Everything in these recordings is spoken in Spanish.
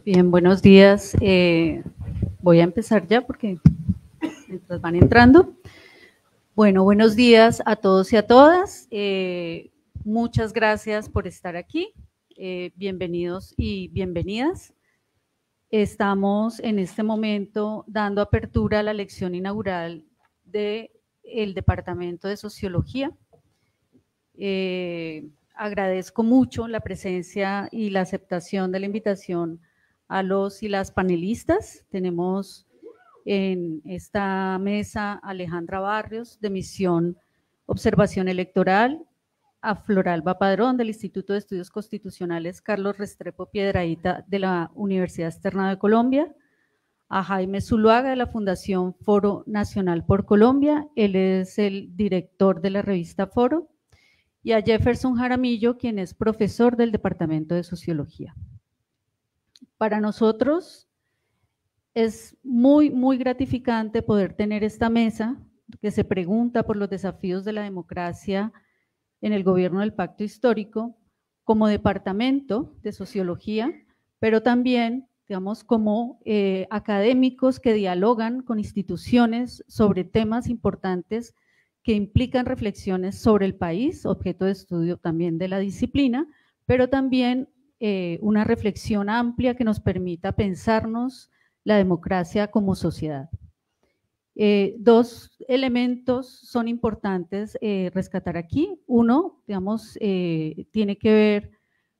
Bien, buenos días. Voy a empezar ya porque mientras van entrando. Bueno, buenos días a todos y a todas. Muchas gracias por estar aquí. Bienvenidos y bienvenidas. Estamos en este momento dando apertura a la lección inaugural del Departamento de Sociología. Agradezco mucho la presencia y la aceptación de la invitación a los y las panelistas. Tenemos en esta mesa a Alejandra Barrios, de Misión Observación Electoral, a Floralba Padrón, del Instituto de Estudios Constitucionales Carlos Restrepo Piedrahíta, de la Universidad Externa de Colombia, a Jaime Zuluaga, de la Fundación Foro Nacional por Colombia, él es el director de la revista Foro, y a Jefferson Jaramillo, quien es profesor del Departamento de Sociología. Para nosotros es muy gratificante poder tener esta mesa que se pregunta por los desafíos de la democracia en el gobierno del Pacto Histórico como Departamento de Sociología, pero también, digamos, como académicos que dialogan con instituciones sobre temas importantes que implican reflexiones sobre el país, objeto de estudio también de la disciplina, pero también una reflexión amplia que nos permita pensarnos la democracia como sociedad. Dos elementos son importantes rescatar aquí. Uno, digamos, tiene que ver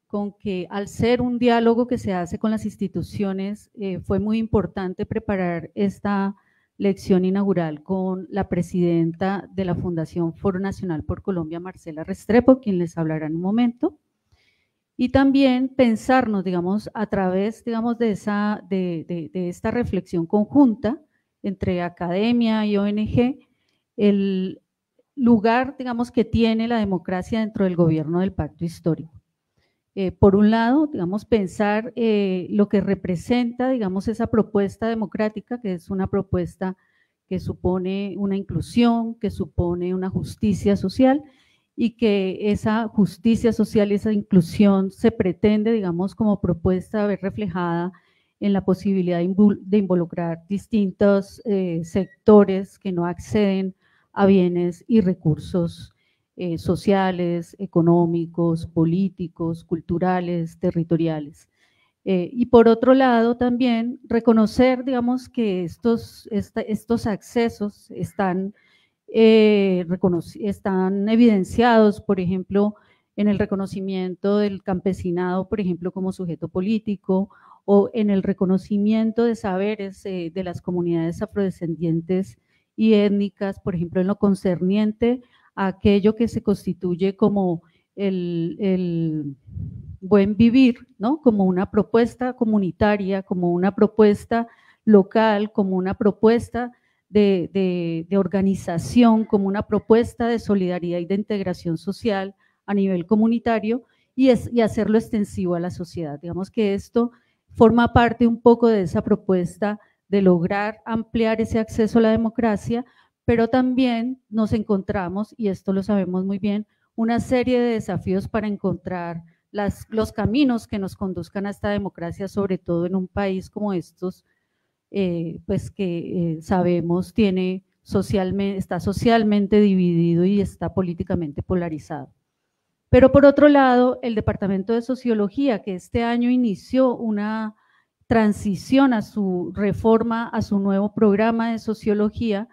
con que al ser un diálogo que se hace con las instituciones, fue muy importante preparar esta lección inaugural con la presidenta de la Fundación Foro Nacional por Colombia, Marcela Restrepo, quien les hablará en un momento. Y también pensarnos, digamos, a través, digamos, de esta reflexión conjunta entre academia y ONG, el lugar, digamos, que tiene la democracia dentro del gobierno del Pacto Histórico. Por un lado, digamos, pensar lo que representa, digamos, esa propuesta democrática, que es una propuesta que supone una inclusión, que supone una justicia social, y que esa justicia social y esa inclusión se pretende, digamos, como propuesta ver reflejada en la posibilidad de involucrar distintos sectores que no acceden a bienes y recursos sociales, económicos, políticos, culturales, territoriales. Y por otro lado también reconocer, digamos, que estos accesos están evidenciados, por ejemplo, en el reconocimiento del campesinado, por ejemplo, como sujeto político, o en el reconocimiento de saberes de las comunidades afrodescendientes y étnicas, por ejemplo, en lo concerniente a aquello que se constituye como el buen vivir, ¿no? Como una propuesta comunitaria, como una propuesta local, como una propuesta de organización, como una propuesta de solidaridad y de integración social a nivel comunitario y hacerlo extensivo a la sociedad. Digamos que esto forma parte un poco de esa propuesta de lograr ampliar ese acceso a la democracia, pero también nos encontramos, y esto lo sabemos muy bien, una serie de desafíos para encontrar los caminos que nos conduzcan a esta democracia, sobre todo en un país como estos, pues que sabemos está socialmente dividido y está políticamente polarizado. Pero por otro lado, el Departamento de Sociología, que este año inició una transición a su reforma, a su nuevo programa de sociología,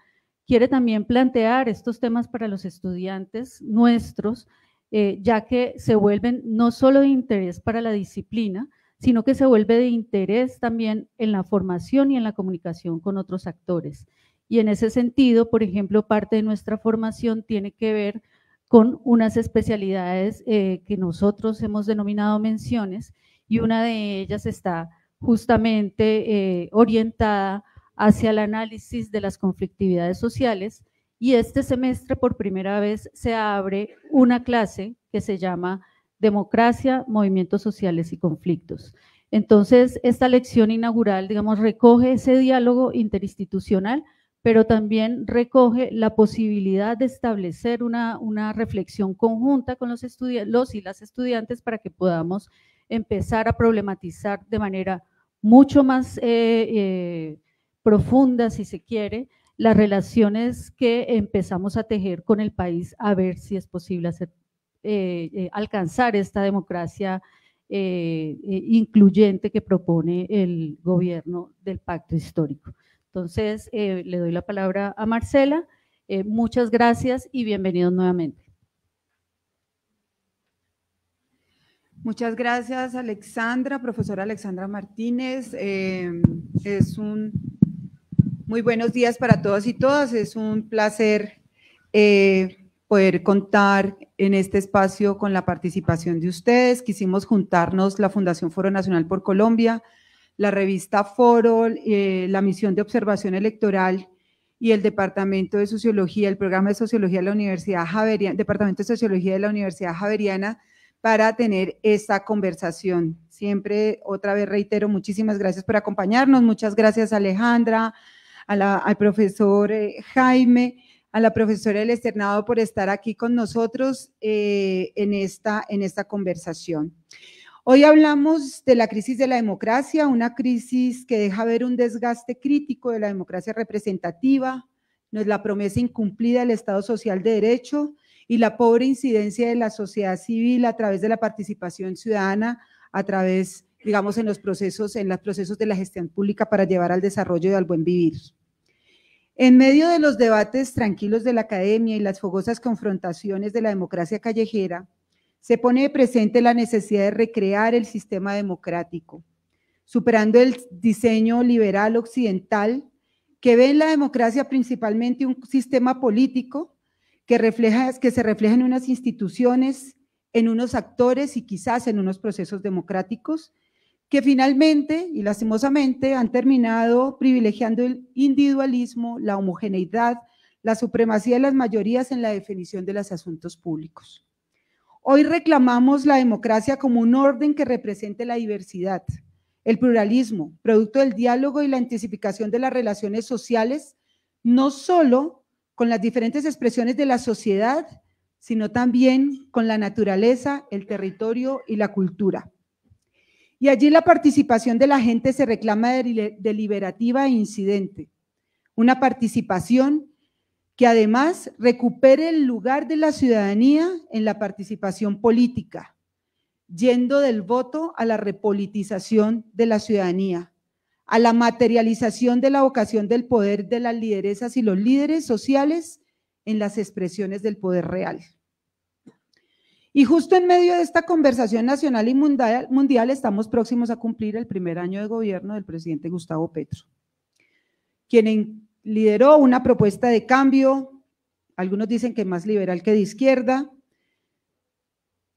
quiere también plantear estos temas para los estudiantes nuestros, ya que se vuelven no solo de interés para la disciplina, sino que se vuelve de interés también en la formación y en la comunicación con otros actores. Y en ese sentido, por ejemplo, parte de nuestra formación tiene que ver con unas especialidades que nosotros hemos denominado menciones, y una de ellas está justamente orientada hacia el análisis de las conflictividades sociales, y este semestre por primera vez se abre una clase que se llama democracia, movimientos sociales y conflictos. Entonces, esta lección inaugural, digamos, recoge ese diálogo interinstitucional, pero también recoge la posibilidad de establecer una reflexión conjunta con los y las estudiantes para que podamos empezar a problematizar de manera mucho más profunda, si se quiere, las relaciones que empezamos a tejer con el país, a ver si es posible alcanzar esta democracia incluyente que propone el gobierno del pacto histórico. Entonces, le doy la palabra a Marcela. Muchas gracias y bienvenidos nuevamente. Muchas gracias, Alexandra, profesora Alexandra Martínez. Muy buenos días para todos y todas. Es un placer poder contar en este espacio con la participación de ustedes. Quisimos juntarnos la Fundación Foro Nacional por Colombia, la revista Foro, la misión de observación electoral y el Departamento de Sociología, el programa de Sociología de la Universidad Javeriana, Departamento de Sociología de la Universidad Javeriana, para tener esta conversación. Siempre, otra vez reitero, muchísimas gracias por acompañarnos, muchas gracias Alejandra, al profesor Jaime, a la profesora del externado por estar aquí con nosotros en esta conversación. Hoy hablamos de la crisis de la democracia, una crisis que deja ver un desgaste crítico de la democracia representativa, la promesa incumplida del Estado Social de Derecho y la pobre incidencia de la sociedad civil a través de la participación ciudadana, a través, digamos, en los procesos de la gestión pública para llevar al desarrollo y al buen vivir. En medio de los debates tranquilos de la academia y las fogosas confrontaciones de la democracia callejera, se pone presente la necesidad de recrear el sistema democrático, superando el diseño liberal occidental que ve en la democracia principalmente un sistema político que se refleja en unas instituciones, en unos actores y quizás en unos procesos democráticos que finalmente y lastimosamente han terminado privilegiando el individualismo, la homogeneidad, la supremacía de las mayorías en la definición de los asuntos públicos. Hoy reclamamos la democracia como un orden que represente la diversidad, el pluralismo, producto del diálogo y la intensificación de las relaciones sociales, no solo con las diferentes expresiones de la sociedad, sino también con la naturaleza, el territorio y la cultura. Y allí la participación de la gente se reclama deliberativa e incidente, una participación que además recupere el lugar de la ciudadanía en la participación política, yendo del voto a la repolitización de la ciudadanía, a la materialización de la vocación del poder de las lideresas y los líderes sociales en las expresiones del poder real. Y justo en medio de esta conversación nacional y mundial estamos próximos a cumplir el primer año de gobierno del presidente Gustavo Petro, quien lideró una propuesta de cambio, algunos dicen que más liberal que de izquierda,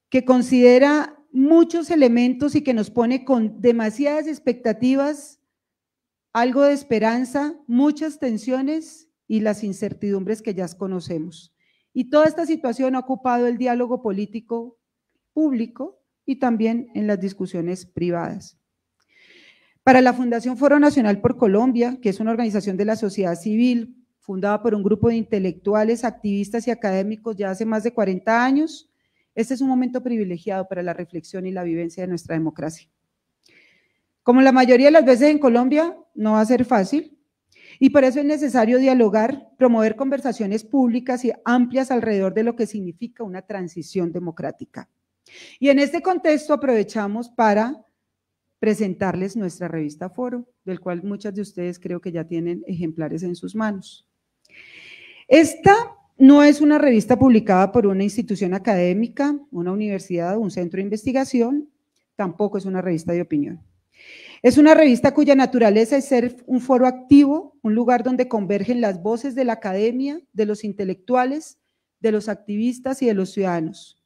que considera muchos elementos y que nos pone con demasiadas expectativas, algo de esperanza, muchas tensiones y las incertidumbres que ya conocemos. Y toda esta situación ha ocupado el diálogo político público y también en las discusiones privadas. Para la Fundación Foro Nacional por Colombia, que es una organización de la sociedad civil fundada por un grupo de intelectuales, activistas y académicos ya hace más de 40 años, este es un momento privilegiado para la reflexión y la vivencia de nuestra democracia. Como la mayoría de las veces en Colombia, no va a ser fácil, y por eso es necesario dialogar, promover conversaciones públicas y amplias alrededor de lo que significa una transición democrática. Y en este contexto aprovechamos para presentarles nuestra revista Foro, del cual muchas de ustedes creo que ya tienen ejemplares en sus manos. Esta no es una revista publicada por una institución académica, una universidad o un centro de investigación, tampoco es una revista de opinión. Es una revista cuya naturaleza es ser un foro activo, un lugar donde convergen las voces de la academia, de los intelectuales, de los activistas y de los ciudadanos.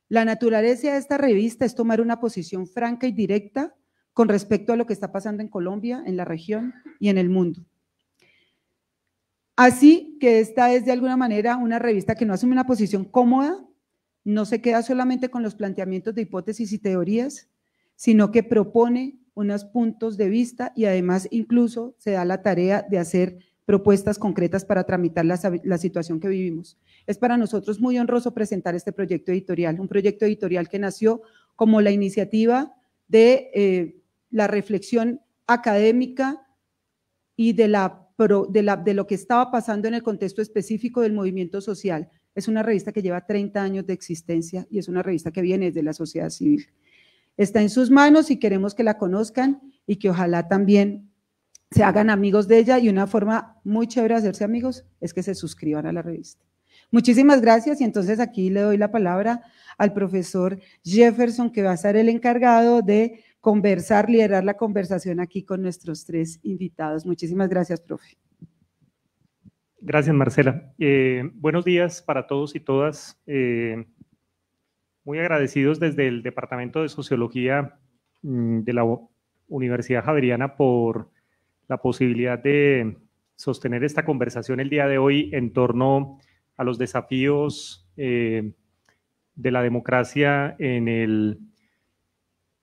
La naturaleza de esta revista es tomar una posición franca y directa con respecto a lo que está pasando en Colombia, en la región y en el mundo. Así que esta es de alguna manera una revista que no asume una posición cómoda, no se queda solamente con los planteamientos de hipótesis y teorías, sino que propone unos puntos de vista y además incluso se da la tarea de hacer propuestas concretas para tramitar la situación que vivimos. Es para nosotros muy honroso presentar este proyecto editorial, un proyecto editorial que nació como la iniciativa de la reflexión académica y de lo que estaba pasando en el contexto específico del movimiento social. Es una revista que lleva 30 años de existencia y es una revista que viene desde la sociedad civil. Está en sus manos y queremos que la conozcan y que ojalá también se hagan amigos de ella, y una forma muy chévere de hacerse amigos es que se suscriban a la revista. Muchísimas gracias, y entonces aquí le doy la palabra al profesor Jefferson, que va a ser el encargado de conversar, liderar la conversación aquí con nuestros 3 invitados. Muchísimas gracias, profe. Gracias, Marcela. Buenos días para todos y todas. Muy agradecidos desde el Departamento de Sociología de la Universidad Javeriana por la posibilidad de sostener esta conversación el día de hoy en torno a los desafíos de la democracia en el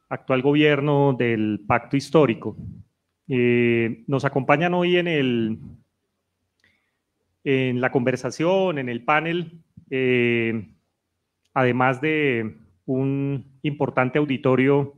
actual gobierno del Pacto Histórico. Nos acompañan hoy en la conversación, en el panel, además de un importante auditorio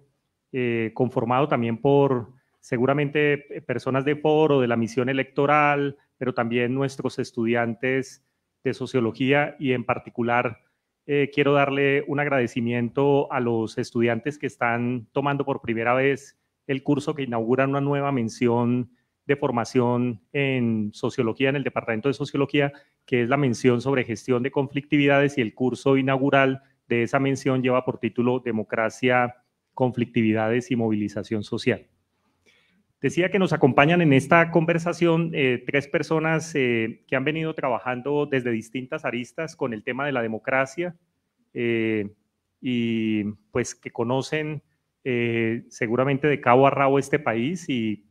conformado también por seguramente personas de foro, de la misión electoral, pero también nuestros estudiantes de sociología, y en particular quiero darle un agradecimiento a los estudiantes que están tomando por primera vez el curso que inaugura una nueva mención de formación en sociología en el Departamento de Sociología, que es la mención sobre gestión de conflictividades, y el curso inaugural de esa mención lleva por título Democracia, Conflictividades y Movilización Social. Decía que nos acompañan en esta conversación 3 personas que han venido trabajando desde distintas aristas con el tema de la democracia y pues que conocen seguramente de cabo a rabo este país y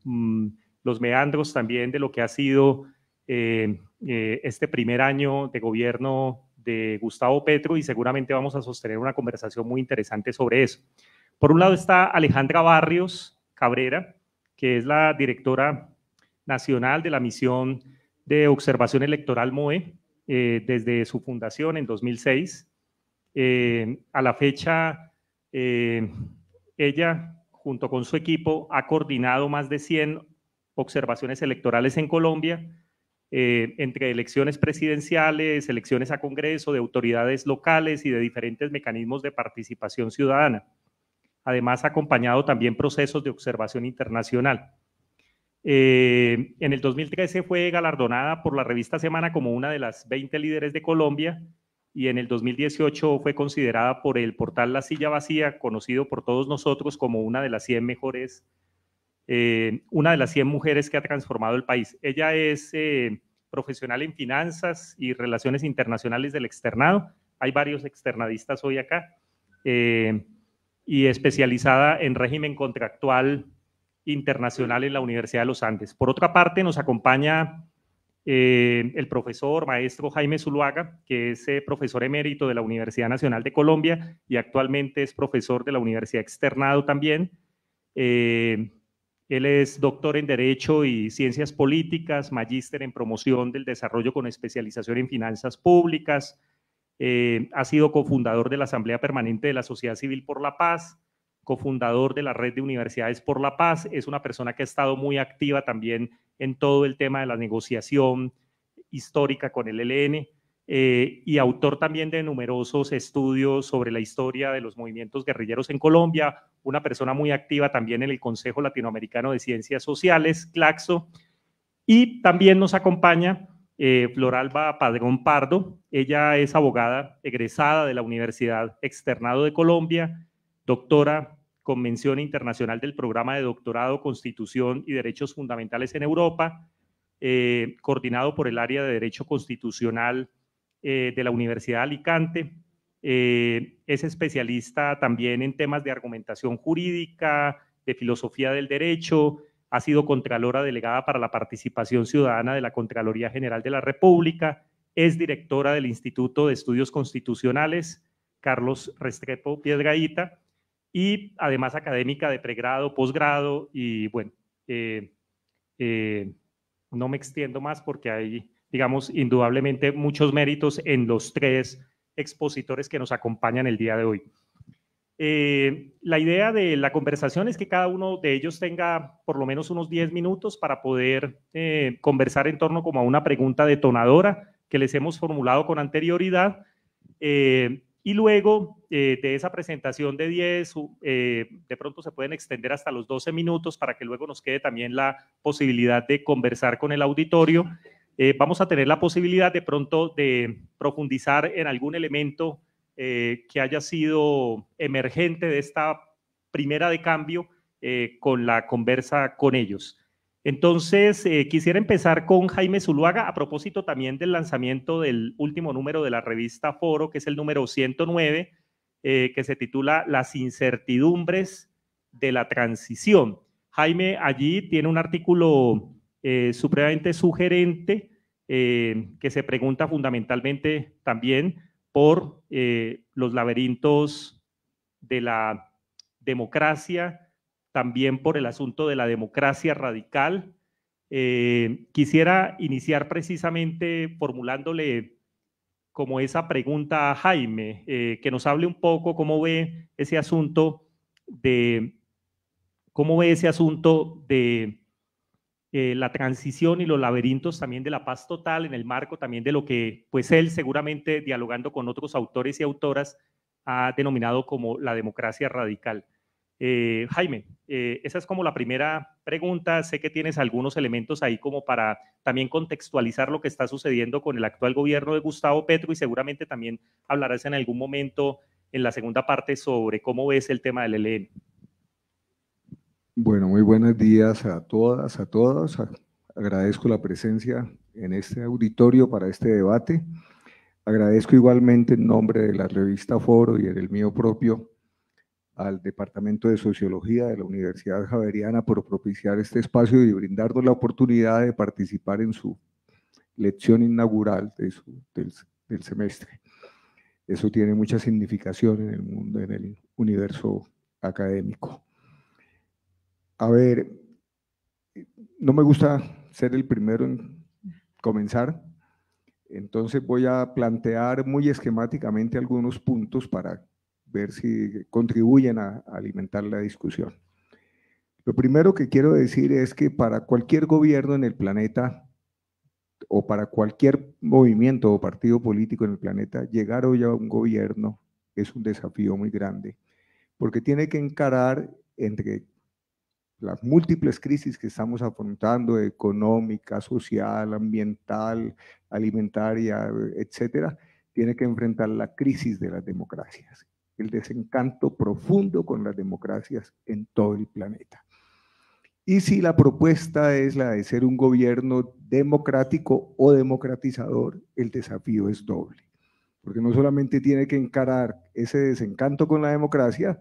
los meandros también de lo que ha sido este primer año de gobierno de Gustavo Petro, y seguramente vamos a sostener una conversación muy interesante sobre eso. Por un lado está Alejandra Barrios Cabrera, que es la directora nacional de la misión de observación electoral MOE desde su fundación en 2006. A la fecha, ella, junto con su equipo, ha coordinado más de 100 observaciones electorales en Colombia, entre elecciones presidenciales, elecciones a Congreso, de autoridades locales y de diferentes mecanismos de participación ciudadana. Además, ha acompañado también procesos de observación internacional. En el 2013 fue galardonada por la revista Semana como una de las 20 líderes de Colombia, y en el 2018 fue considerada por el portal La Silla Vacía, conocido por todos nosotros como una de las 100 mejores, una de las 100 mujeres que ha transformado el país. Ella es profesional en finanzas y relaciones internacionales del externado. Hay varios externadistas hoy acá. Y especializada en régimen contractual internacional en la Universidad de los Andes. Por otra parte, nos acompaña el profesor, maestro Jaime Zuluaga, que es profesor emérito de la Universidad Nacional de Colombia y actualmente es profesor de la Universidad Externado también. Él es doctor en Derecho y Ciencias Políticas, magíster en Promoción del Desarrollo con especialización en Finanzas Públicas. Ha sido cofundador de la Asamblea Permanente de la Sociedad Civil por la Paz, cofundador de la Red de Universidades por la Paz. Es una persona que ha estado muy activa también en todo el tema de la negociación histórica con el ELN, y autor también de numerosos estudios sobre la historia de los movimientos guerrilleros en Colombia, una persona muy activa también en el Consejo Latinoamericano de Ciencias Sociales, CLACSO, y también nos acompaña Floralba Padrón Pardo. Ella es abogada egresada de la Universidad Externado de Colombia, doctora con mención internacional del programa de doctorado Constitución y Derechos Fundamentales en Europa, coordinado por el área de Derecho Constitucional de la Universidad de Alicante. Es especialista también en temas de argumentación jurídica, de filosofía del derecho. Ha sido Contralora Delegada para la Participación Ciudadana de la Contraloría General de la República, es directora del Instituto de Estudios Constitucionales, Carlos Restrepo Piedrahita, y además académica de pregrado, posgrado, y bueno, no me extiendo más porque hay, digamos, indudablemente muchos méritos en los tres expositores que nos acompañan el día de hoy. La idea de la conversación es que cada uno de ellos tenga por lo menos unos 10 minutos para poder conversar en torno como a una pregunta detonadora que les hemos formulado con anterioridad, y luego de esa presentación de 10, de pronto se pueden extender hasta los 12 minutos para que luego nos quede también la posibilidad de conversar con el auditorio. Vamos a tener la posibilidad de pronto de profundizar en algún elemento que haya sido emergente de esta primera de cambio con la conversa con ellos. Entonces, quisiera empezar con Jaime Zuluaga, a propósito también del lanzamiento del último número de la revista Foro, que es el número 109, que se titula Las incertidumbres de la transición. Jaime allí tiene un artículo supremamente sugerente que se pregunta fundamentalmente también por los laberintos de la democracia, también por el asunto de la democracia radical. Quisiera iniciar precisamente formulándole como esa pregunta a Jaime, que nos hable un poco cómo ve ese asunto de la transición y los laberintos también de la paz total en el marco también de lo que pues él seguramente dialogando con otros autores y autoras ha denominado como la democracia radical. Jaime, esa es como la primera pregunta. Sé que tienes algunos elementos ahí como para también contextualizar lo que está sucediendo con el actual gobierno de Gustavo Petro y seguramente también hablarás en algún momento en la segunda parte sobre cómo ves el tema del ELN. Bueno, muy buenos días a todas, a todos. Agradezco la presencia en este auditorio para este debate. Agradezco igualmente en nombre de la revista Foro y en el mío propio al Departamento de Sociología de la Universidad Javeriana por propiciar este espacio y brindarnos la oportunidad de participar en su lección inaugural del semestre. Eso tiene mucha significación en el mundo, en el universo académico. A ver, no me gusta ser el primero en comenzar, entonces voy a plantear muy esquemáticamente algunos puntos para ver si contribuyen a alimentar la discusión. Lo primero que quiero decir es que para cualquier gobierno en el planeta, o para cualquier movimiento o partido político en el planeta, llegar hoy a un gobierno es un desafío muy grande, porque tiene que encarar entre las múltiples crisis que estamos afrontando, económica, social, ambiental, alimentaria, etcétera, tiene que enfrentar la crisis de las democracias, el desencanto profundo con las democracias en todo el planeta. Y si la propuesta es la de ser un gobierno democrático o democratizador, el desafío es doble, porque no solamente tiene que encarar ese desencanto con la democracia,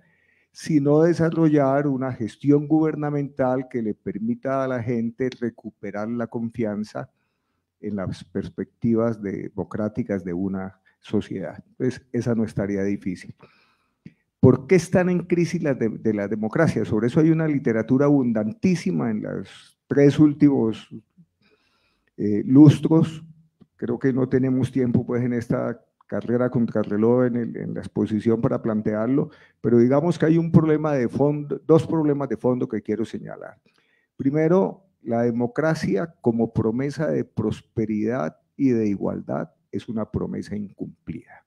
sino desarrollar una gestión gubernamental que le permita a la gente recuperar la confianza en las perspectivas democráticas de una sociedad. Pues esa no es tarea difícil. ¿Por qué están en crisis de la democracia? Sobre eso hay una literatura abundantísima en los 3 últimos lustros. Creo que no tenemos tiempo pues en esta carrera contrarreloj en la exposición para plantearlo, pero digamos que hay un problema de fondo, 2 problemas de fondo que quiero señalar. Primero, la democracia como promesa de prosperidad y de igualdad es una promesa incumplida.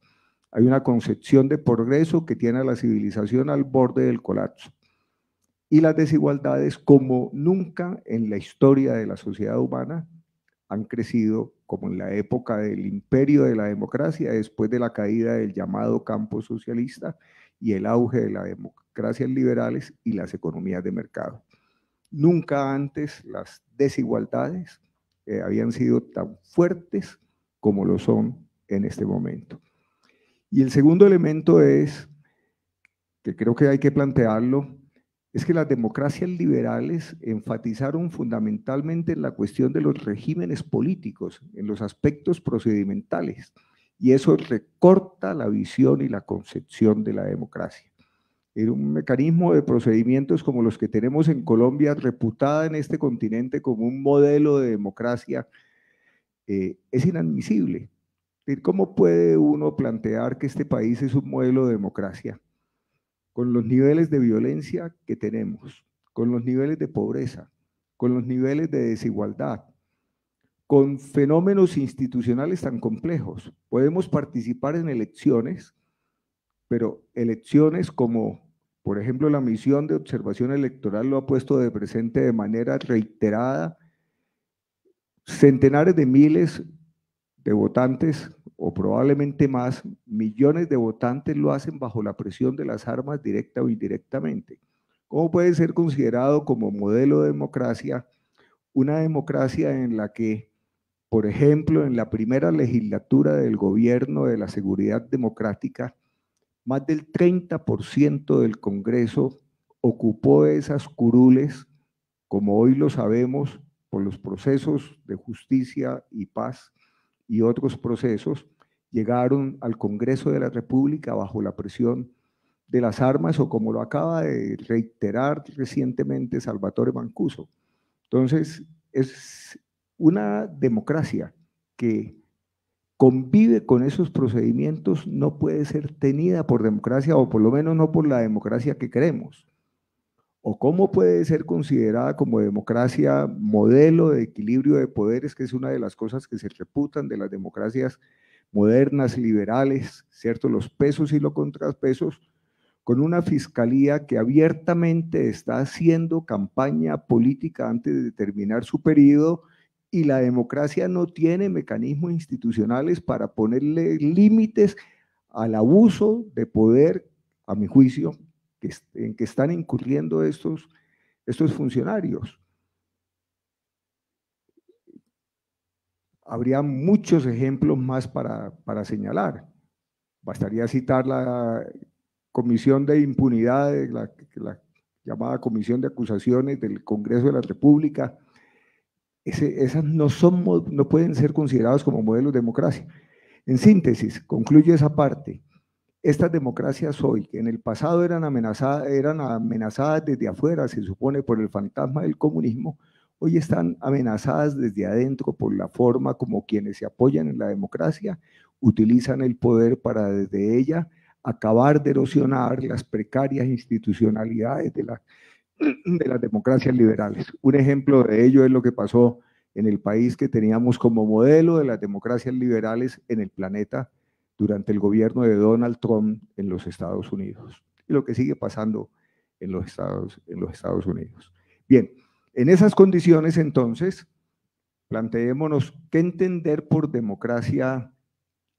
Hay una concepción de progreso que tiene a la civilización al borde del colapso. Y las desigualdades, como nunca en la historia de la sociedad humana, han crecido como en la época del imperio de la democracia, después de la caída del llamado campo socialista y el auge de las democracias liberales y las economías de mercado. Nunca antes las desigualdades habían sido tan fuertes como lo son en este momento. Y el segundo elemento es, que creo que hay que plantearlo, es que las democracias liberales enfatizaron fundamentalmente en la cuestión de los regímenes políticos, en los aspectos procedimentales, y eso recorta la visión y la concepción de la democracia. Era un mecanismo de procedimientos como los que tenemos en Colombia, reputada en este continente como un modelo de democracia, es inadmisible. ¿Cómo puede uno plantear que este país es un modelo de democracia? Con los niveles de violencia que tenemos, con los niveles de pobreza, con los niveles de desigualdad, con fenómenos institucionales tan complejos. Podemos participar en elecciones, pero elecciones como, por ejemplo, la misión de observación electoral lo ha puesto de presente de manera reiterada, centenares de miles de votantes, o probablemente más, millones de votantes lo hacen bajo la presión de las armas directa o indirectamente. ¿Cómo puede ser considerado como modelo de democracia una democracia en la que, por ejemplo, en la primera legislatura del gobierno de la seguridad democrática, más del 30% del Congreso ocupó esas curules, como hoy lo sabemos, por los procesos de justicia y paz y otros procesos, llegaron al Congreso de la República bajo la presión de las armas, o como lo acaba de reiterar recientemente Salvatore Mancuso. Entonces, es una democracia que convive con esos procedimientos, no puede ser tenida por democracia, o por lo menos no por la democracia que queremos. ¿O cómo puede ser considerada como democracia modelo de equilibrio de poderes, que es una de las cosas que se reputan de las democracias modernas, liberales, ¿cierto? Los pesos y los contrapesos, con una fiscalía que abiertamente está haciendo campaña política antes de terminar su periodo, y la democracia no tiene mecanismos institucionales para ponerle límites al abuso de poder, a mi juicio, en que están incurriendo estos funcionarios? Habría muchos ejemplos más para señalar. Bastaría citar la Comisión de Impunidad, la llamada Comisión de Acusaciones del Congreso de la República. Esas no pueden ser consideradas como modelos de democracia. En síntesis, concluyo esa parte. Estas democracias hoy, que en el pasado eran amenazadas desde afuera, se supone por el fantasma del comunismo, hoy están amenazadas desde adentro por la forma como quienes se apoyan en la democracia utilizan el poder para desde ella acabar de erosionar las precarias institucionalidades de las democracias liberales. Un ejemplo de ello es lo que pasó en el país que teníamos como modelo de las democracias liberales en el planeta durante el gobierno de Donald Trump en los Estados Unidos, y lo que sigue pasando en los Estados Unidos. Bien, en esas condiciones, entonces, planteémonos qué entender por democracia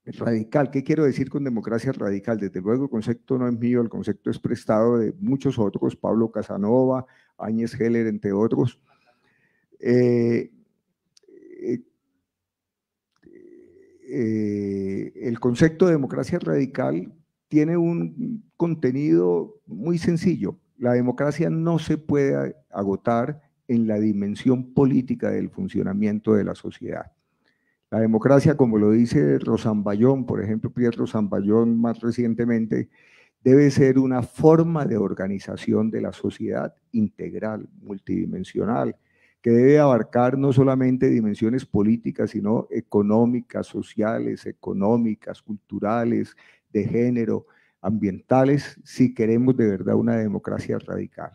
radical. ¿Qué quiero decir con democracia radical? Desde luego el concepto no es mío, el concepto es prestado de muchos otros, Pablo Casanova, Áñez Heller, entre otros. El concepto de democracia radical tiene un contenido muy sencillo. La democracia no se puede agotar en la dimensión política del funcionamiento de la sociedad. La democracia, como lo dice Rosanvallón, por ejemplo, Pierre Rosanvallón más recientemente, debe ser una forma de organización de la sociedad integral, multidimensional, que debe abarcar no solamente dimensiones políticas, sino económicas, sociales, económicas, culturales, de género, ambientales, si queremos de verdad una democracia radical.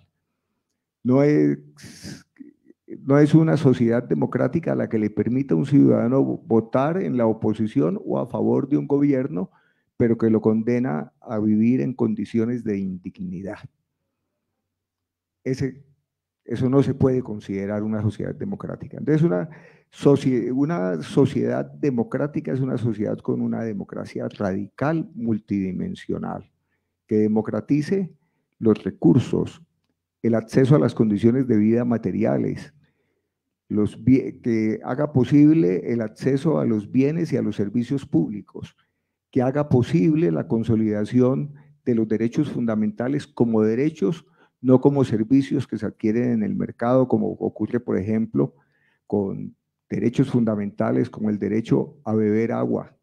No es una sociedad democrática a la que le permita a un ciudadano votar en la oposición o a favor de un gobierno, pero que lo condena a vivir en condiciones de indignidad. Eso no se puede considerar una sociedad democrática. Entonces, una sociedad democrática es una sociedad con una democracia radical, multidimensional, que democratice los recursos, el acceso a las condiciones de vida materiales, que haga posible el acceso a los bienes y a los servicios públicos, que haga posible la consolidación de los derechos fundamentales como derechos, no como servicios que se adquieren en el mercado, como ocurre, por ejemplo, con derechos fundamentales como el derecho a beber agua,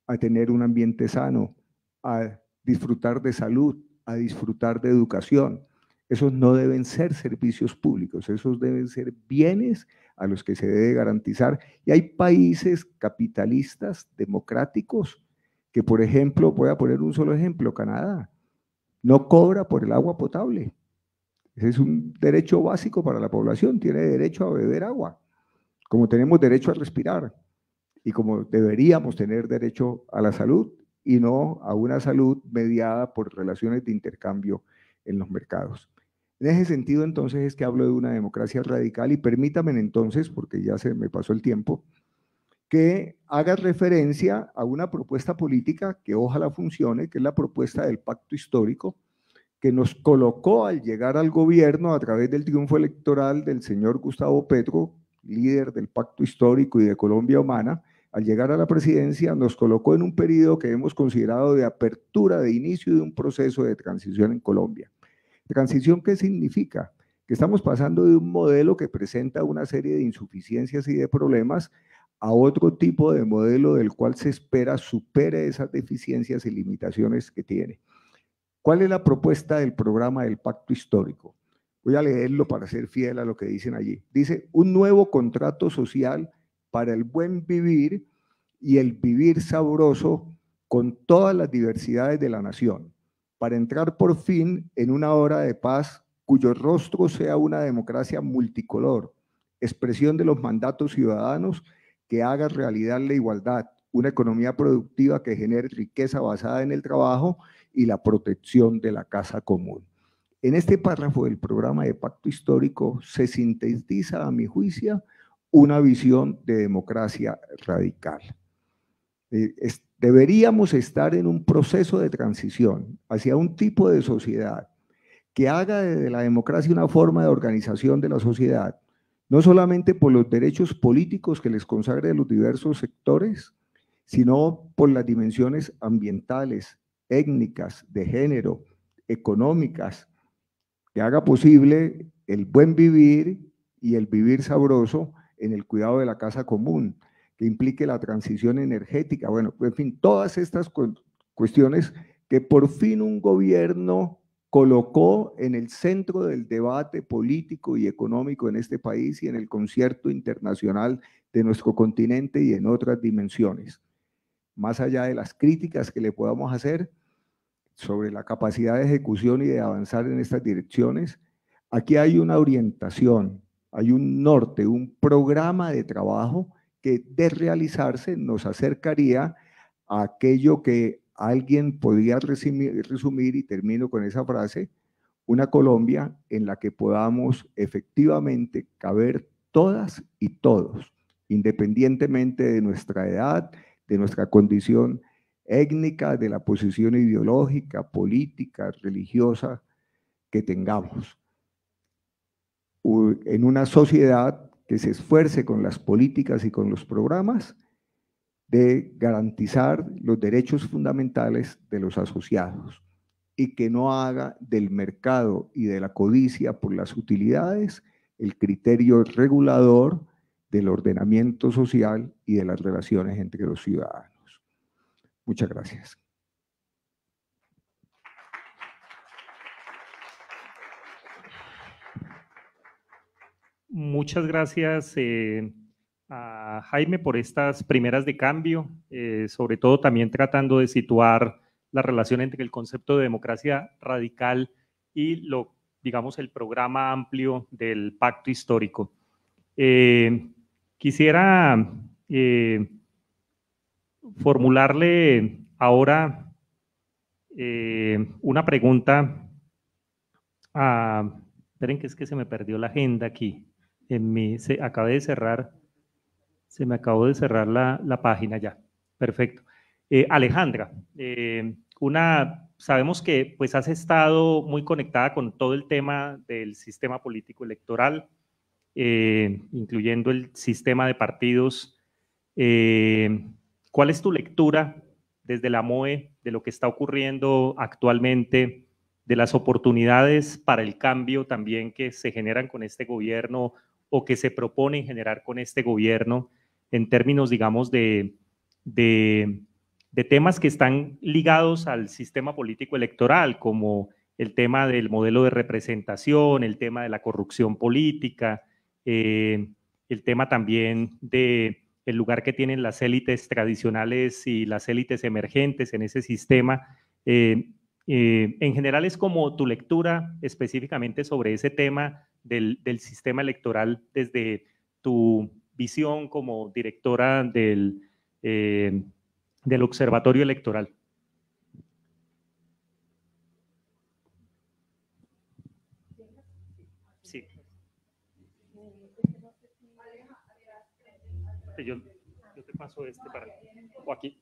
a tener un ambiente sano, a disfrutar de salud, a disfrutar de educación. Esos no deben ser servicios públicos, esos deben ser bienes a los que se debe garantizar. Y hay países capitalistas, democráticos, que por ejemplo, voy a poner un solo ejemplo, Canadá, no cobra por el agua potable. Ese es un derecho básico para la población, tiene derecho a beber agua, como tenemos derecho a respirar y como deberíamos tener derecho a la salud y no a una salud mediada por relaciones de intercambio en los mercados. En ese sentido, entonces, es que hablo de una democracia radical y permítame entonces, porque ya se me pasó el tiempo, que haga referencia a una propuesta política que ojalá funcione, que es la propuesta del pacto histórico, que nos colocó al llegar al gobierno a través del triunfo electoral del señor Gustavo Petro, líder del pacto histórico y de Colombia Humana. Al llegar a la presidencia nos colocó en un periodo que hemos considerado de apertura, de inicio de un proceso de transición en Colombia. ¿Transición qué significa? Que estamos pasando de un modelo que presenta una serie de insuficiencias y de problemas a otro tipo de modelo del cual se espera supere esas deficiencias y limitaciones que tiene. ¿Cuál es la propuesta del programa del pacto histórico? Voy a leerlo para ser fiel a lo que dicen allí. Dice, un nuevo contrato social para el buen vivir y el vivir sabroso con todas las diversidades de la nación, para entrar por fin en una hora de paz cuyo rostro sea una democracia multicolor, expresión de los mandatos ciudadanos que haga realidad la igualdad, una economía productiva que genere riqueza basada en el trabajo y la protección de la casa común. En este párrafo del programa de pacto histórico se sintetiza, a mi juicio, una visión de democracia radical. Deberíamos estar en un proceso de transición hacia un tipo de sociedad que haga de la democracia una forma de organización de la sociedad, no solamente por los derechos políticos que les consagre los diversos sectores, sino por las dimensiones ambientales, étnicas, de género, económicas, que haga posible el buen vivir y el vivir sabroso en el cuidado de la casa común, que implique la transición energética, bueno, en fin, todas estas cuestiones que por fin un gobierno colocó en el centro del debate político y económico en este país y en el concierto internacional de nuestro continente y en otras dimensiones. Más allá de las críticas que le podamos hacer sobre la capacidad de ejecución y de avanzar en estas direcciones, aquí hay una orientación, hay un norte, un programa de trabajo que de realizarse nos acercaría a aquello que alguien podría resumir, y termino con esa frase, una Colombia en la que podamos efectivamente caber todas y todos, independientemente de nuestra edad, de nuestra condición étnica, de la posición ideológica, política, religiosa que tengamos. En una sociedad que se esfuerce con las políticas y con los programas de garantizar los derechos fundamentales de los asociados y que no haga del mercado y de la codicia por las utilidades el criterio regulador del ordenamiento social y de las relaciones entre los ciudadanos. Muchas gracias. Muchas gracias a Jaime por estas primeras de cambio, sobre todo también tratando de situar la relación entre el concepto de democracia radical y digamos, el programa amplio del pacto histórico. Quisiera formularle ahora una pregunta. Esperen que es que se me perdió la agenda aquí. Acabé de cerrar, se me acabó de cerrar la página ya. Perfecto. Alejandra, sabemos que pues has estado muy conectada con todo el tema del sistema político electoral, incluyendo el sistema de partidos. ¿Cuál es tu lectura desde la MOE de lo que está ocurriendo actualmente, de las oportunidades para el cambio también que se generan con este gobierno o que se proponen generar con este gobierno en términos, digamos, de temas que están ligados al sistema político electoral, como el tema del modelo de representación, el tema de la corrupción política, el tema también del lugar que tienen las élites tradicionales y las élites emergentes en ese sistema. En general, es como tu lectura específicamente sobre ese tema del sistema electoral desde tu visión como directora del Observatorio Electoral. Sí. Yo te paso este para... o aquí.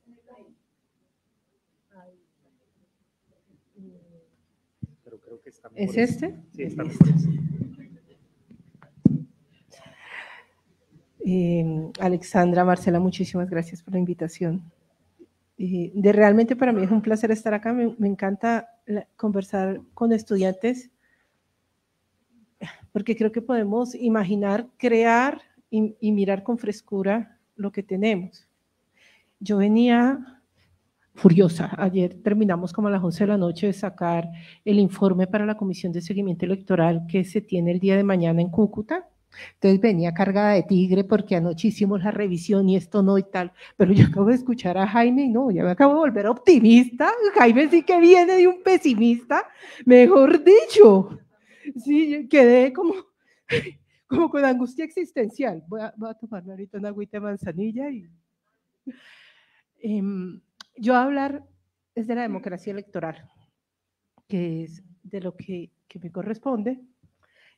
Pero creo que está mejor. ¿Es este? Sí, está mejor. Alexandra, Marcela, muchísimas gracias por la invitación. Realmente para mí es un placer estar acá. Me encanta conversar con estudiantes porque creo que podemos imaginar, crear y mirar con frescura lo que tenemos. Yo venía furiosa. Ayer terminamos como a las 11 de la noche de sacar el informe para la Comisión de Seguimiento Electoral que se tiene el día de mañana en Cúcuta. Entonces venía cargada de tigre porque anoche hicimos la revisión y esto no y tal, pero yo acabo de escuchar a Jaime y no, ya me acabo de volver optimista. Jaime sí que viene de un pesimista, mejor dicho. Sí, quedé como con angustia existencial. Voy a tomarme ahorita una agüita de manzanilla y... yo voy a hablar es de la democracia electoral, que es de lo que me corresponde.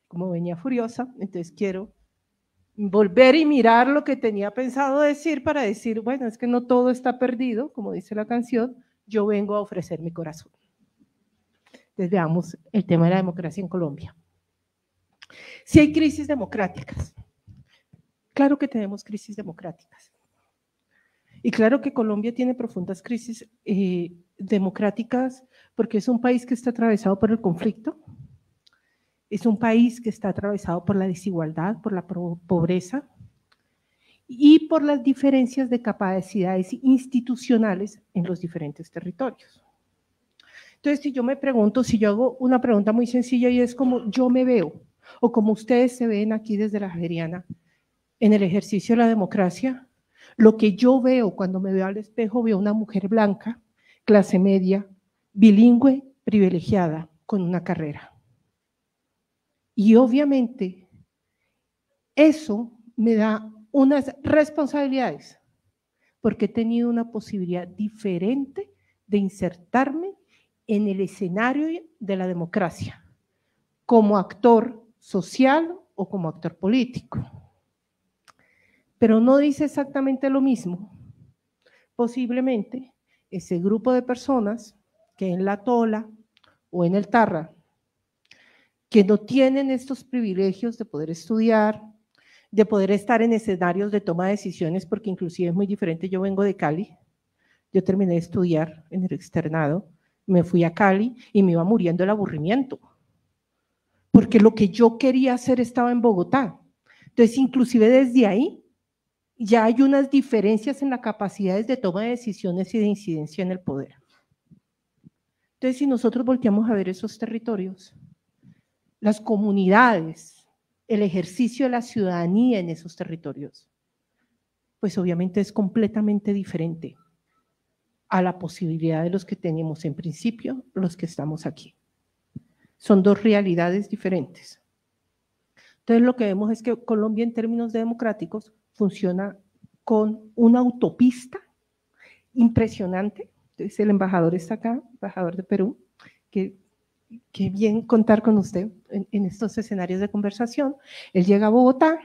Como venía furiosa, entonces quiero volver y mirar lo que tenía pensado decir para decir, bueno, es que no todo está perdido, como dice la canción, yo vengo a ofrecer mi corazón. Entonces veamos el tema de la democracia en Colombia. Si hay crisis democráticas, claro que tenemos crisis democráticas. Y claro que Colombia tiene profundas crisis democráticas porque es un país que está atravesado por el conflicto. Es un país que está atravesado por la desigualdad, por la pobreza y por las diferencias de capacidades institucionales en los diferentes territorios. Entonces, si yo me pregunto, si yo hago una pregunta muy sencilla y es como yo me veo, o como ustedes se ven aquí desde la Javeriana, en el ejercicio de la democracia, lo que yo veo cuando me veo al espejo, veo una mujer blanca, clase media, bilingüe, privilegiada, con una carrera. Y obviamente eso me da unas responsabilidades, porque he tenido una posibilidad diferente de insertarme en el escenario de la democracia, como actor social o como actor político. Pero no dice exactamente lo mismo. Posiblemente ese grupo de personas que en la Tola o en el Tarra, que no tienen estos privilegios de poder estudiar, de poder estar en escenarios de toma de decisiones, porque inclusive es muy diferente. Yo vengo de Cali, yo terminé de estudiar en el externado, me fui a Cali y me iba muriendo el aburrimiento, porque lo que yo quería hacer estaba en Bogotá. Entonces, inclusive desde ahí, ya hay unas diferencias en las capacidades de toma de decisiones y de incidencia en el poder. Entonces, si nosotros volteamos a ver esos territorios, las comunidades, el ejercicio de la ciudadanía en esos territorios, pues obviamente es completamente diferente a la posibilidad de los que tenemos en principio, los que estamos aquí. Son dos realidades diferentes. Entonces lo que vemos es que Colombia en términos democráticos funciona con una autopista impresionante. Entonces el embajador está acá, embajador de Perú, que bien contar con usted en estos escenarios de conversación. Él llega a Bogotá,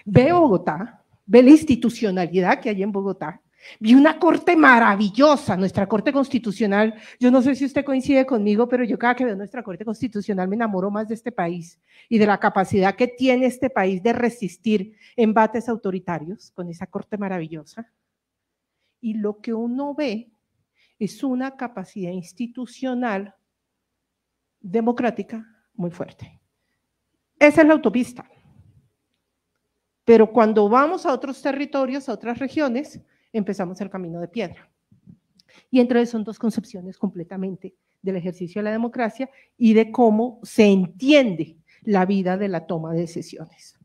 ve la institucionalidad que hay en Bogotá, vi una corte maravillosa, nuestra corte constitucional. Yo no sé si usted coincide conmigo, pero yo cada que veo nuestra corte constitucional me enamoro más de este país y de la capacidad que tiene este país de resistir embates autoritarios con esa corte maravillosa. Y lo que uno ve es una capacidad institucional democrática muy fuerte. Esa es la autopista. Pero cuando vamos a otros territorios, a otras regiones, empezamos el camino de piedra. Y entonces son dos concepciones completamente del ejercicio de la democracia y de cómo se entiende la vida de la toma de decisiones.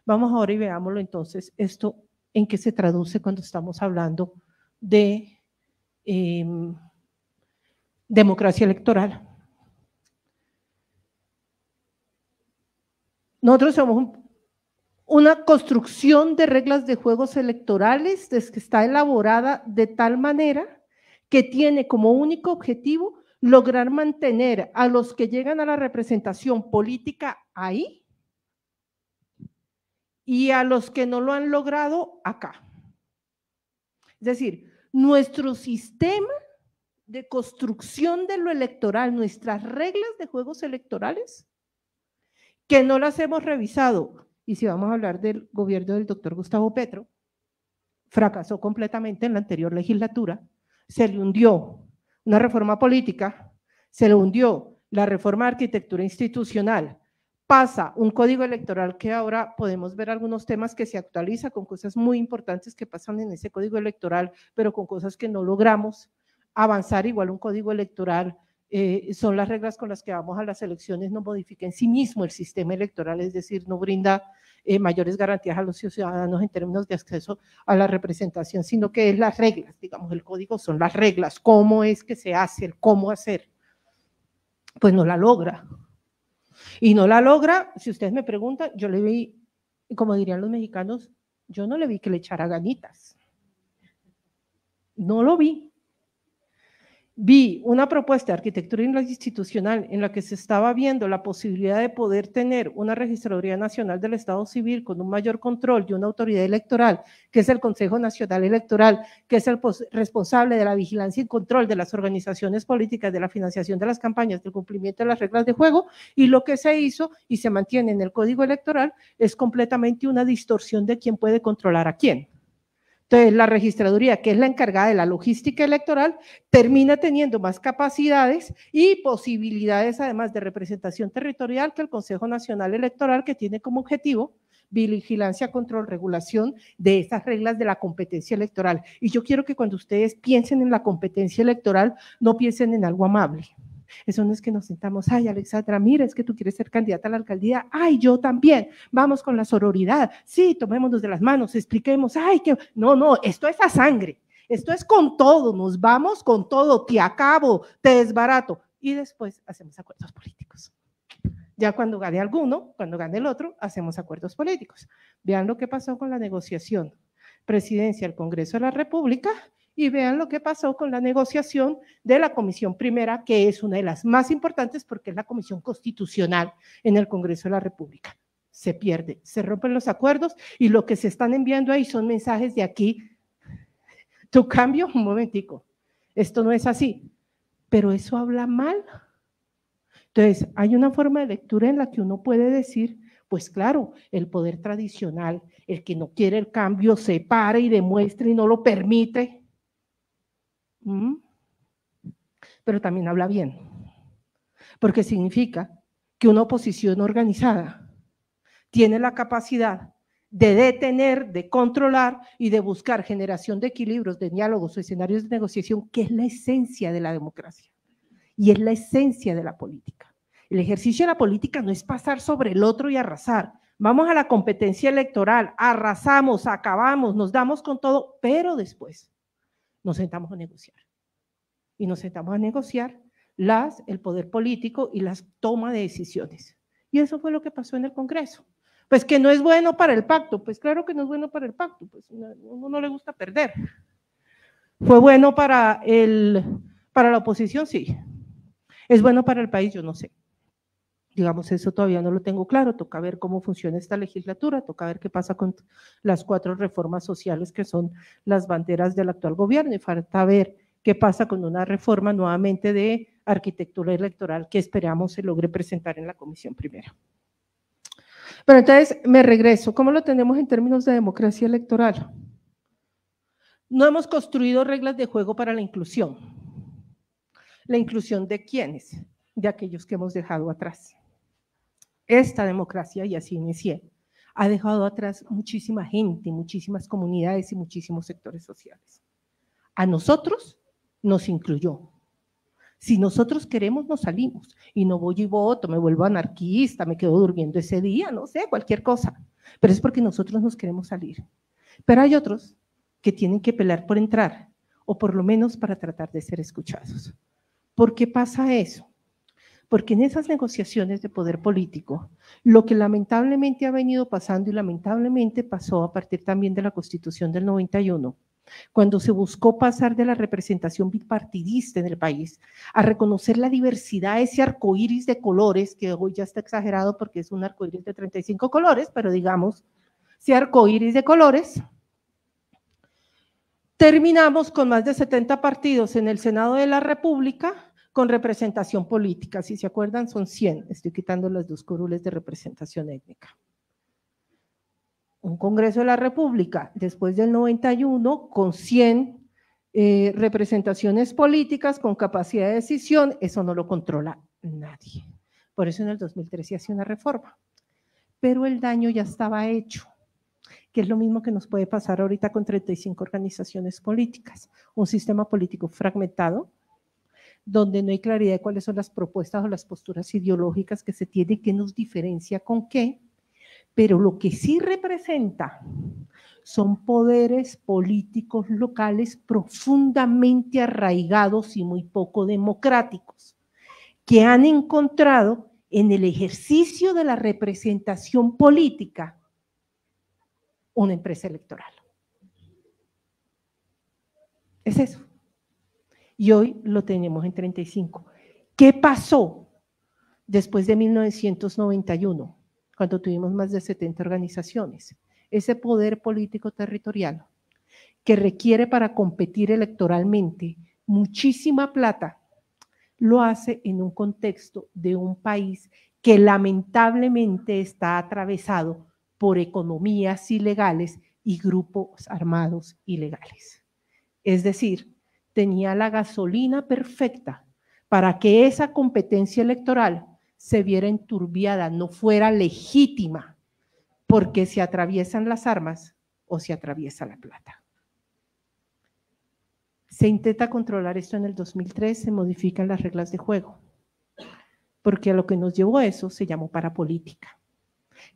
Vamos ahora y veámoslo entonces, esto en qué se traduce cuando estamos hablando de democracia electoral. Nosotros somos una construcción de reglas de juegos electorales que está elaborada de tal manera que tiene como único objetivo lograr mantener a los que llegan a la representación política ahí y a los que no lo han logrado acá. Es decir, nuestro sistema de construcción de lo electoral, nuestras reglas de juegos electorales, que no las hemos revisado, y si vamos a hablar del gobierno del doctor Gustavo Petro, fracasó completamente en la anterior legislatura, se le hundió una reforma política, se le hundió la reforma de arquitectura institucional, pasa un código electoral que ahora podemos ver algunos temas que se actualiza con cosas muy importantes que pasan en ese código electoral, pero con cosas que no logramos avanzar. Igual un código electoral son las reglas con las que vamos a las elecciones, no modifica en sí mismo el sistema electoral, es decir, no brinda mayores garantías a los ciudadanos en términos de acceso a la representación, sino que es las reglas, digamos, el código son las reglas, cómo es que se hace, el cómo hacer, pues no la logra. Y no la logra, si ustedes me preguntan, yo le vi, como dirían los mexicanos, yo no le vi que le echara ganitas. No lo vi. Vi una propuesta de arquitectura institucional en la que se estaba viendo la posibilidad de poder tener una Registraduría Nacional del Estado Civil con un mayor control y una autoridad electoral, que es el Consejo Nacional Electoral, que es el responsable de la vigilancia y control de las organizaciones políticas, de la financiación de las campañas, del cumplimiento de las reglas de juego, y lo que se hizo y se mantiene en el Código Electoral es completamente una distorsión de quién puede controlar a quién. Entonces, la registraduría, que es la encargada de la logística electoral, termina teniendo más capacidades y posibilidades, además de representación territorial, que el Consejo Nacional Electoral, que tiene como objetivo vigilancia, control, regulación de esas reglas de la competencia electoral. Y yo quiero que cuando ustedes piensen en la competencia electoral, no piensen en algo amable. Eso no es que nos sentamos, ay, Alexandra, mira, es que tú quieres ser candidata a la alcaldía, ay, yo también, vamos con la sororidad, sí, tomémonos de las manos, expliquemos, ay, que no, esto es a sangre, esto es con todo, nos vamos con todo, te acabo, te desbarato, y después hacemos acuerdos políticos. Ya cuando gane alguno, cuando gane el otro, hacemos acuerdos políticos. Vean lo que pasó con la negociación presidencia del Congreso de la República, y vean lo que pasó con la negociación de la Comisión Primera, que es una de las más importantes porque es la Comisión Constitucional en el Congreso de la República. Se pierde, se rompen los acuerdos y lo que se están enviando ahí son mensajes de aquí. Tu cambio, un momentico, esto no es así, pero eso habla mal. Entonces, hay una forma de lectura en la que uno puede decir, pues claro, el poder tradicional, el que no quiere el cambio, se para y demuestra y no lo permite. Pero también habla bien, porque significa que una oposición organizada tiene la capacidad de detener, de controlar y de buscar generación de equilibrios, de diálogos o escenarios de negociación, que es la esencia de la democracia y es la esencia de la política. El ejercicio de la política no es pasar sobre el otro y arrasar. Vamos a la competencia electoral, arrasamos, acabamos, nos damos con todo, pero después nos sentamos a negociar. Y nos sentamos a negociar el poder político y las tomas de decisiones. Y eso fue lo que pasó en el Congreso. Pues que no es bueno para el pacto, pues claro que no es bueno para el pacto, pues a uno no le gusta perder. ¿Fue bueno para la oposición? Sí. ¿Es bueno para el país? Yo no sé. Digamos, eso todavía no lo tengo claro, toca ver cómo funciona esta legislatura, toca ver qué pasa con las 4 reformas sociales que son las banderas del actual gobierno y falta ver qué pasa con una reforma nuevamente de arquitectura electoral que esperamos se logre presentar en la Comisión Primera. Pero entonces me regreso, ¿cómo lo tenemos en términos de democracia electoral? No hemos construido reglas de juego para la inclusión. ¿La inclusión de quiénes? De aquellos que hemos dejado atrás. Esta democracia, y así inicié, ha dejado atrás muchísima gente, muchísimas comunidades y muchísimos sectores sociales. A nosotros nos incluyó. Si nosotros queremos, nos salimos. Y no voy y voto, me vuelvo anarquista, me quedo durmiendo ese día, no sé, cualquier cosa. Pero es porque nosotros nos queremos salir. Pero hay otros que tienen que pelear por entrar, o por lo menos para tratar de ser escuchados. ¿Por qué pasa eso? Porque en esas negociaciones de poder político, lo que lamentablemente ha venido pasando y lamentablemente pasó a partir también de la Constitución del 91, cuando se buscó pasar de la representación bipartidista en el país a reconocer la diversidad, ese arcoíris de colores, que hoy ya está exagerado porque es un arcoíris de 35 colores, pero digamos, ese arcoíris de colores, terminamos con más de 70 partidos en el Senado de la República con representación política. Si se acuerdan, son 100. Estoy quitando las 2 curules de representación étnica. Un Congreso de la República, después del 91, con 100 representaciones políticas, con capacidad de decisión, eso no lo controla nadie. Por eso en el 2003 se hace una reforma. Pero el daño ya estaba hecho, que es lo mismo que nos puede pasar ahorita con 35 organizaciones políticas. Un sistema político fragmentado, donde no hay claridad de cuáles son las propuestas o las posturas ideológicas que se tienen, qué nos diferencia con qué, pero lo que sí representa son poderes políticos locales profundamente arraigados y muy poco democráticos, que han encontrado en el ejercicio de la representación política una empresa electoral. Es eso. Y hoy lo tenemos en 35. ¿Qué pasó después de 1991, cuando tuvimos más de 70 organizaciones? Ese poder político territorial que requiere para competir electoralmente muchísima plata, lo hace en un contexto de un país que lamentablemente está atravesado por economías ilegales y grupos armados ilegales. Es decir, tenía la gasolina perfecta para que esa competencia electoral se viera enturbiada, no fuera legítima, porque se atraviesan las armas o se atraviesa la plata. Se intenta controlar esto en el 2003, se modifican las reglas de juego, porque a lo que nos llevó a eso se llamó parapolítica,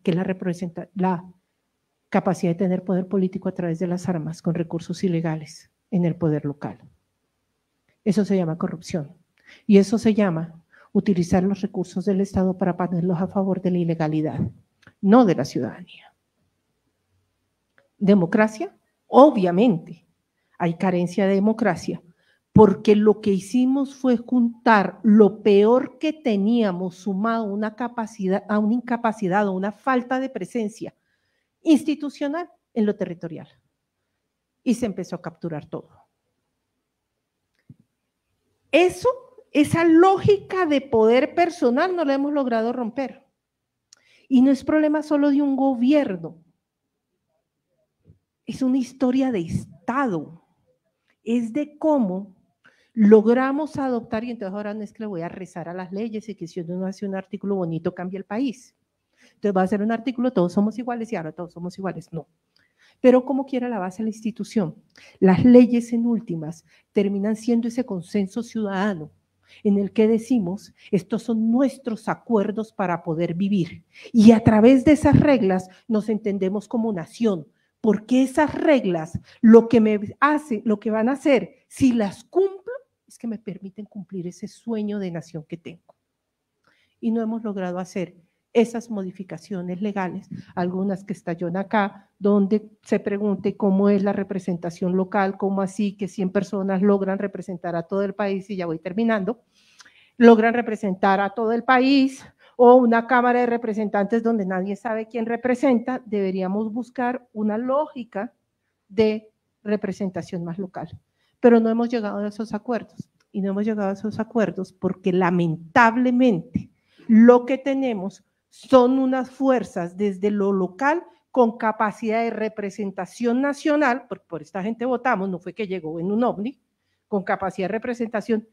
que es la capacidad de tener poder político a través de las armas con recursos ilegales en el poder local. Eso se llama corrupción y eso se llama utilizar los recursos del Estado para ponerlos a favor de la ilegalidad, no de la ciudadanía. ¿Democracia? Obviamente hay carencia de democracia porque lo que hicimos fue juntar lo peor que teníamos sumado a una incapacidad o una falta de presencia institucional en lo territorial y se empezó a capturar todo. Esa lógica de poder personal no la hemos logrado romper. Y no es problema solo de un gobierno. Es una historia de Estado. Es de cómo logramos adoptar, y entonces ahora no es que le voy a rezar a las leyes y que si uno hace un artículo bonito cambia el país. Entonces va a ser un artículo, todos somos iguales y ahora todos somos iguales. No. Pero como quiera la base de la institución. Las leyes en últimas terminan siendo ese consenso ciudadano en el que decimos, estos son nuestros acuerdos para poder vivir. Y a través de esas reglas nos entendemos como nación, porque esas reglas lo que van a hacer, si las cumplo, es que me permiten cumplir ese sueño de nación que tengo. Y no hemos logrado hacer esas modificaciones legales, algunas que estalló acá, donde se pregunte cómo es la representación local, cómo así que 100 personas logran representar a todo el país, y ya voy terminando, logran representar a todo el país, o una Cámara de Representantes donde nadie sabe quién representa. Deberíamos buscar una lógica de representación más local, pero no hemos llegado a esos acuerdos, y no hemos llegado a esos acuerdos porque lamentablemente lo que tenemos son unas fuerzas desde lo local con capacidad de representación nacional, porque por esta gente votamos, no fue que llegó en un ovni, con capacidad de representación,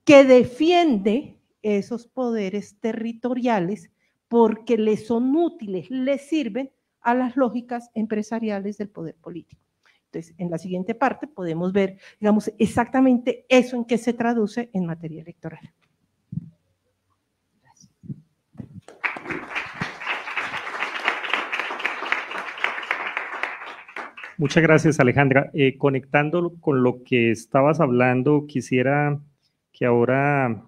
que defiende esos poderes territoriales porque les son útiles, les sirven a las lógicas empresariales del poder político. Entonces, en la siguiente parte podemos ver, digamos, exactamente eso en qué se traduce en materia electoral. Muchas gracias, Alejandra. Conectando con lo que estabas hablando, quisiera que ahora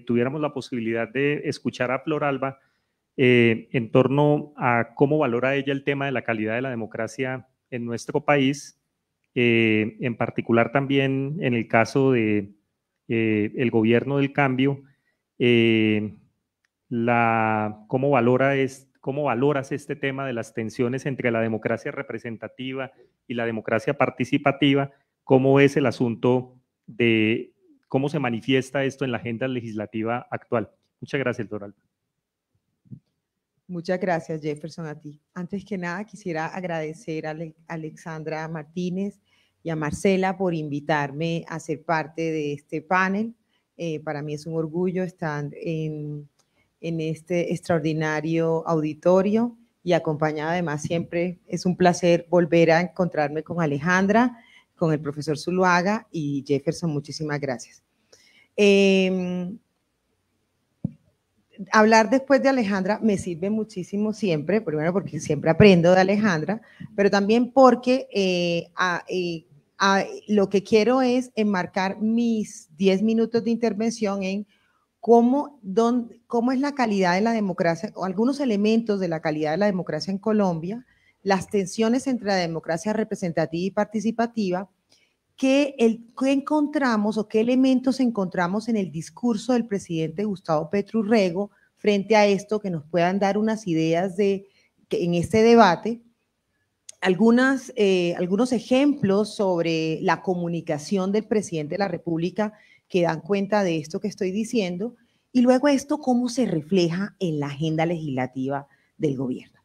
tuviéramos la posibilidad de escuchar a Floralba en torno a cómo valora ella el tema de la calidad de la democracia en nuestro país, en particular también en el caso de el gobierno del cambio, cómo valoras este tema de las tensiones entre la democracia representativa y la democracia participativa, cómo es el asunto de cómo se manifiesta esto en la agenda legislativa actual. Muchas gracias, Floralba. Muchas gracias, Jefferson, a ti. Antes que nada, quisiera agradecer a Alexandra Martínez y a Marcela por invitarme a ser parte de este panel. Para mí es un orgullo estar en este extraordinario auditorio y acompañada además siempre. Es un placer volver a encontrarme con Alejandra, con el profesor Zuluaga y Jefferson. Muchísimas gracias. Hablar después de Alejandra me sirve muchísimo siempre, primero porque siempre aprendo de Alejandra, pero también porque lo que quiero es enmarcar mis 10 minutos de intervención en cómo es la calidad de la democracia, o algunos elementos de la calidad de la democracia en Colombia, las tensiones entre la democracia representativa y participativa, qué encontramos o qué elementos encontramos en el discurso del presidente Gustavo Petro Urrego frente a esto, que nos puedan dar unas ideas en este debate, algunos ejemplos sobre la comunicación del presidente de la República que dan cuenta de esto que estoy diciendo, y luego esto cómo se refleja en la agenda legislativa del gobierno.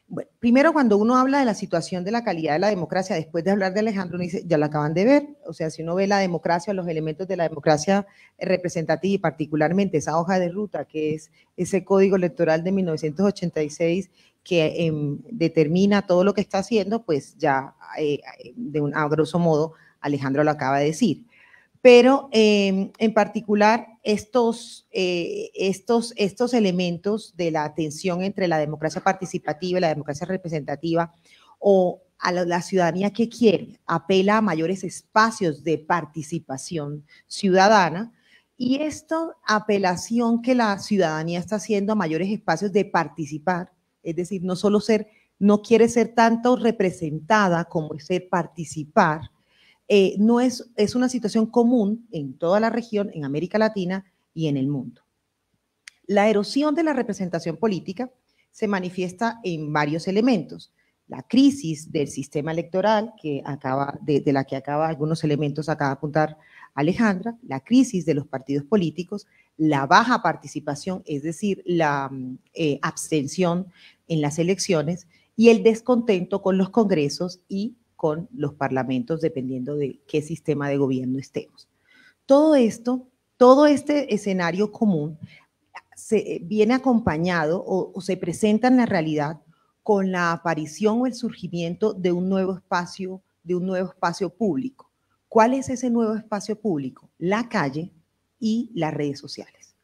Bueno, primero, cuando uno habla de la situación de la calidad de la democracia, después de hablar de Alejandro, uno dice, ya lo acaban de ver, o sea, si uno ve la democracia, los elementos de la democracia representativa y particularmente esa hoja de ruta que es ese código electoral de 1986 que determina todo lo que está haciendo, pues ya a grosso modo Alejandro lo acaba de decir. Pero en particular estos elementos de la tensión entre la democracia participativa y la democracia representativa, o a la ciudadanía que quiere, apela a mayores espacios de participación ciudadana, y esta apelación que la ciudadanía está haciendo a mayores espacios de participar, es decir, no quiere ser tanto representada como ser participar, es una situación común en toda la región, en América Latina y en el mundo. La erosión de la representación política se manifiesta en varios elementos. La crisis del sistema electoral, de la que acaba algunos elementos acaba de apuntar Alejandra, la crisis de los partidos políticos, la baja participación, es decir, la abstención en las elecciones, y el descontento con los congresos y con los parlamentos, dependiendo de qué sistema de gobierno estemos. Todo este escenario común viene acompañado o se presenta en la realidad con la aparición o el surgimiento de un nuevo espacio público. ¿Cuál es ese nuevo espacio público? La calle y las redes sociales.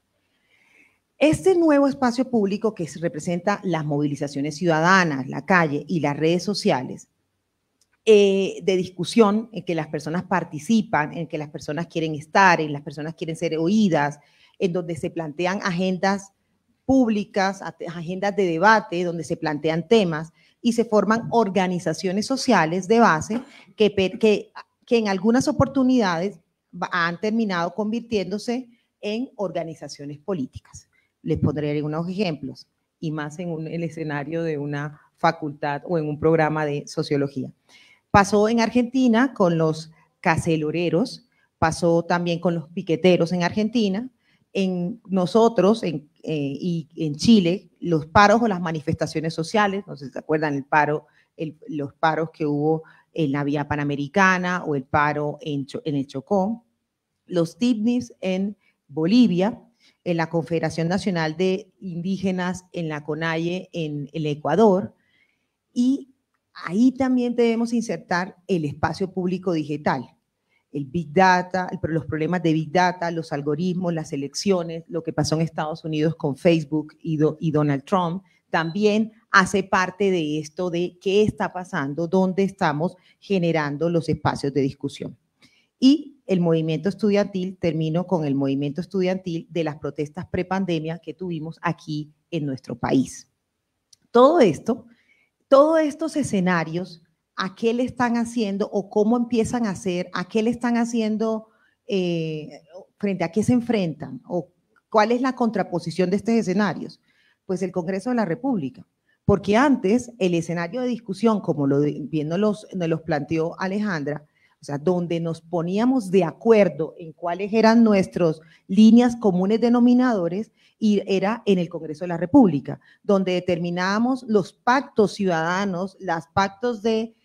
Este nuevo espacio público que representa las movilizaciones ciudadanas, la calle y las redes sociales, de discusión, en que las personas participan, en que las personas quieren estar, en las personas quieren ser oídas, en donde se plantean agendas públicas, agendas de debate, donde se plantean temas y se forman organizaciones sociales de base que en algunas oportunidades han terminado convirtiéndose en organizaciones políticas. Les pondré algunos ejemplos, y más en el escenario de una facultad o en un programa de sociología. Pasó en Argentina con los caceloreros, pasó también con los piqueteros en Argentina, nosotros y en Chile, los paros o las manifestaciones sociales, no sé si se acuerdan los paros que hubo en la Vía Panamericana o el paro en el Chocó, los TIPNIS en Bolivia, en la Confederación Nacional de Indígenas, en la CONAIE en el Ecuador, y ahí también debemos insertar el espacio público digital, el Big Data, los problemas de Big Data, los algoritmos, las elecciones, lo que pasó en Estados Unidos con Facebook y Donald Trump, también hace parte de esto de qué está pasando, dónde estamos generando los espacios de discusión. Y el movimiento estudiantil, termino con el movimiento estudiantil de las protestas prepandemia que tuvimos aquí en nuestro país. Todo esto, todos estos escenarios, ¿a qué le están haciendo o cómo empiezan a hacer? ¿A qué le están haciendo? ¿Frente a qué se enfrentan? ¿O cuál es la contraposición de estos escenarios? Pues el Congreso de la República. Porque antes el escenario de discusión, como bien nos los planteó Alejandra, o sea, donde nos poníamos de acuerdo en cuáles eran nuestras líneas comunes denominadores, y era en el Congreso de la República, donde determinábamos los pactos ciudadanos, los pactos de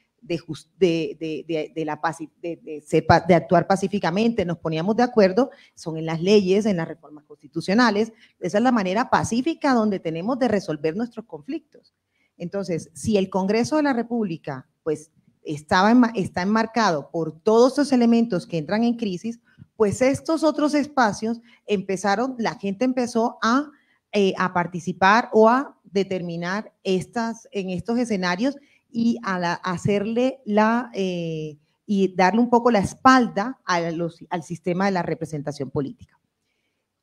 actuar pacíficamente, nos poníamos de acuerdo, son en las leyes, en las reformas constitucionales. Esa es la manera pacífica donde tenemos de resolver nuestros conflictos. Entonces, si el Congreso de la República, pues, está enmarcado por todos estos elementos que entran en crisis, pues estos otros espacios la gente empezó a participar o a determinar en estos escenarios y y darle un poco la espalda al sistema de la representación política.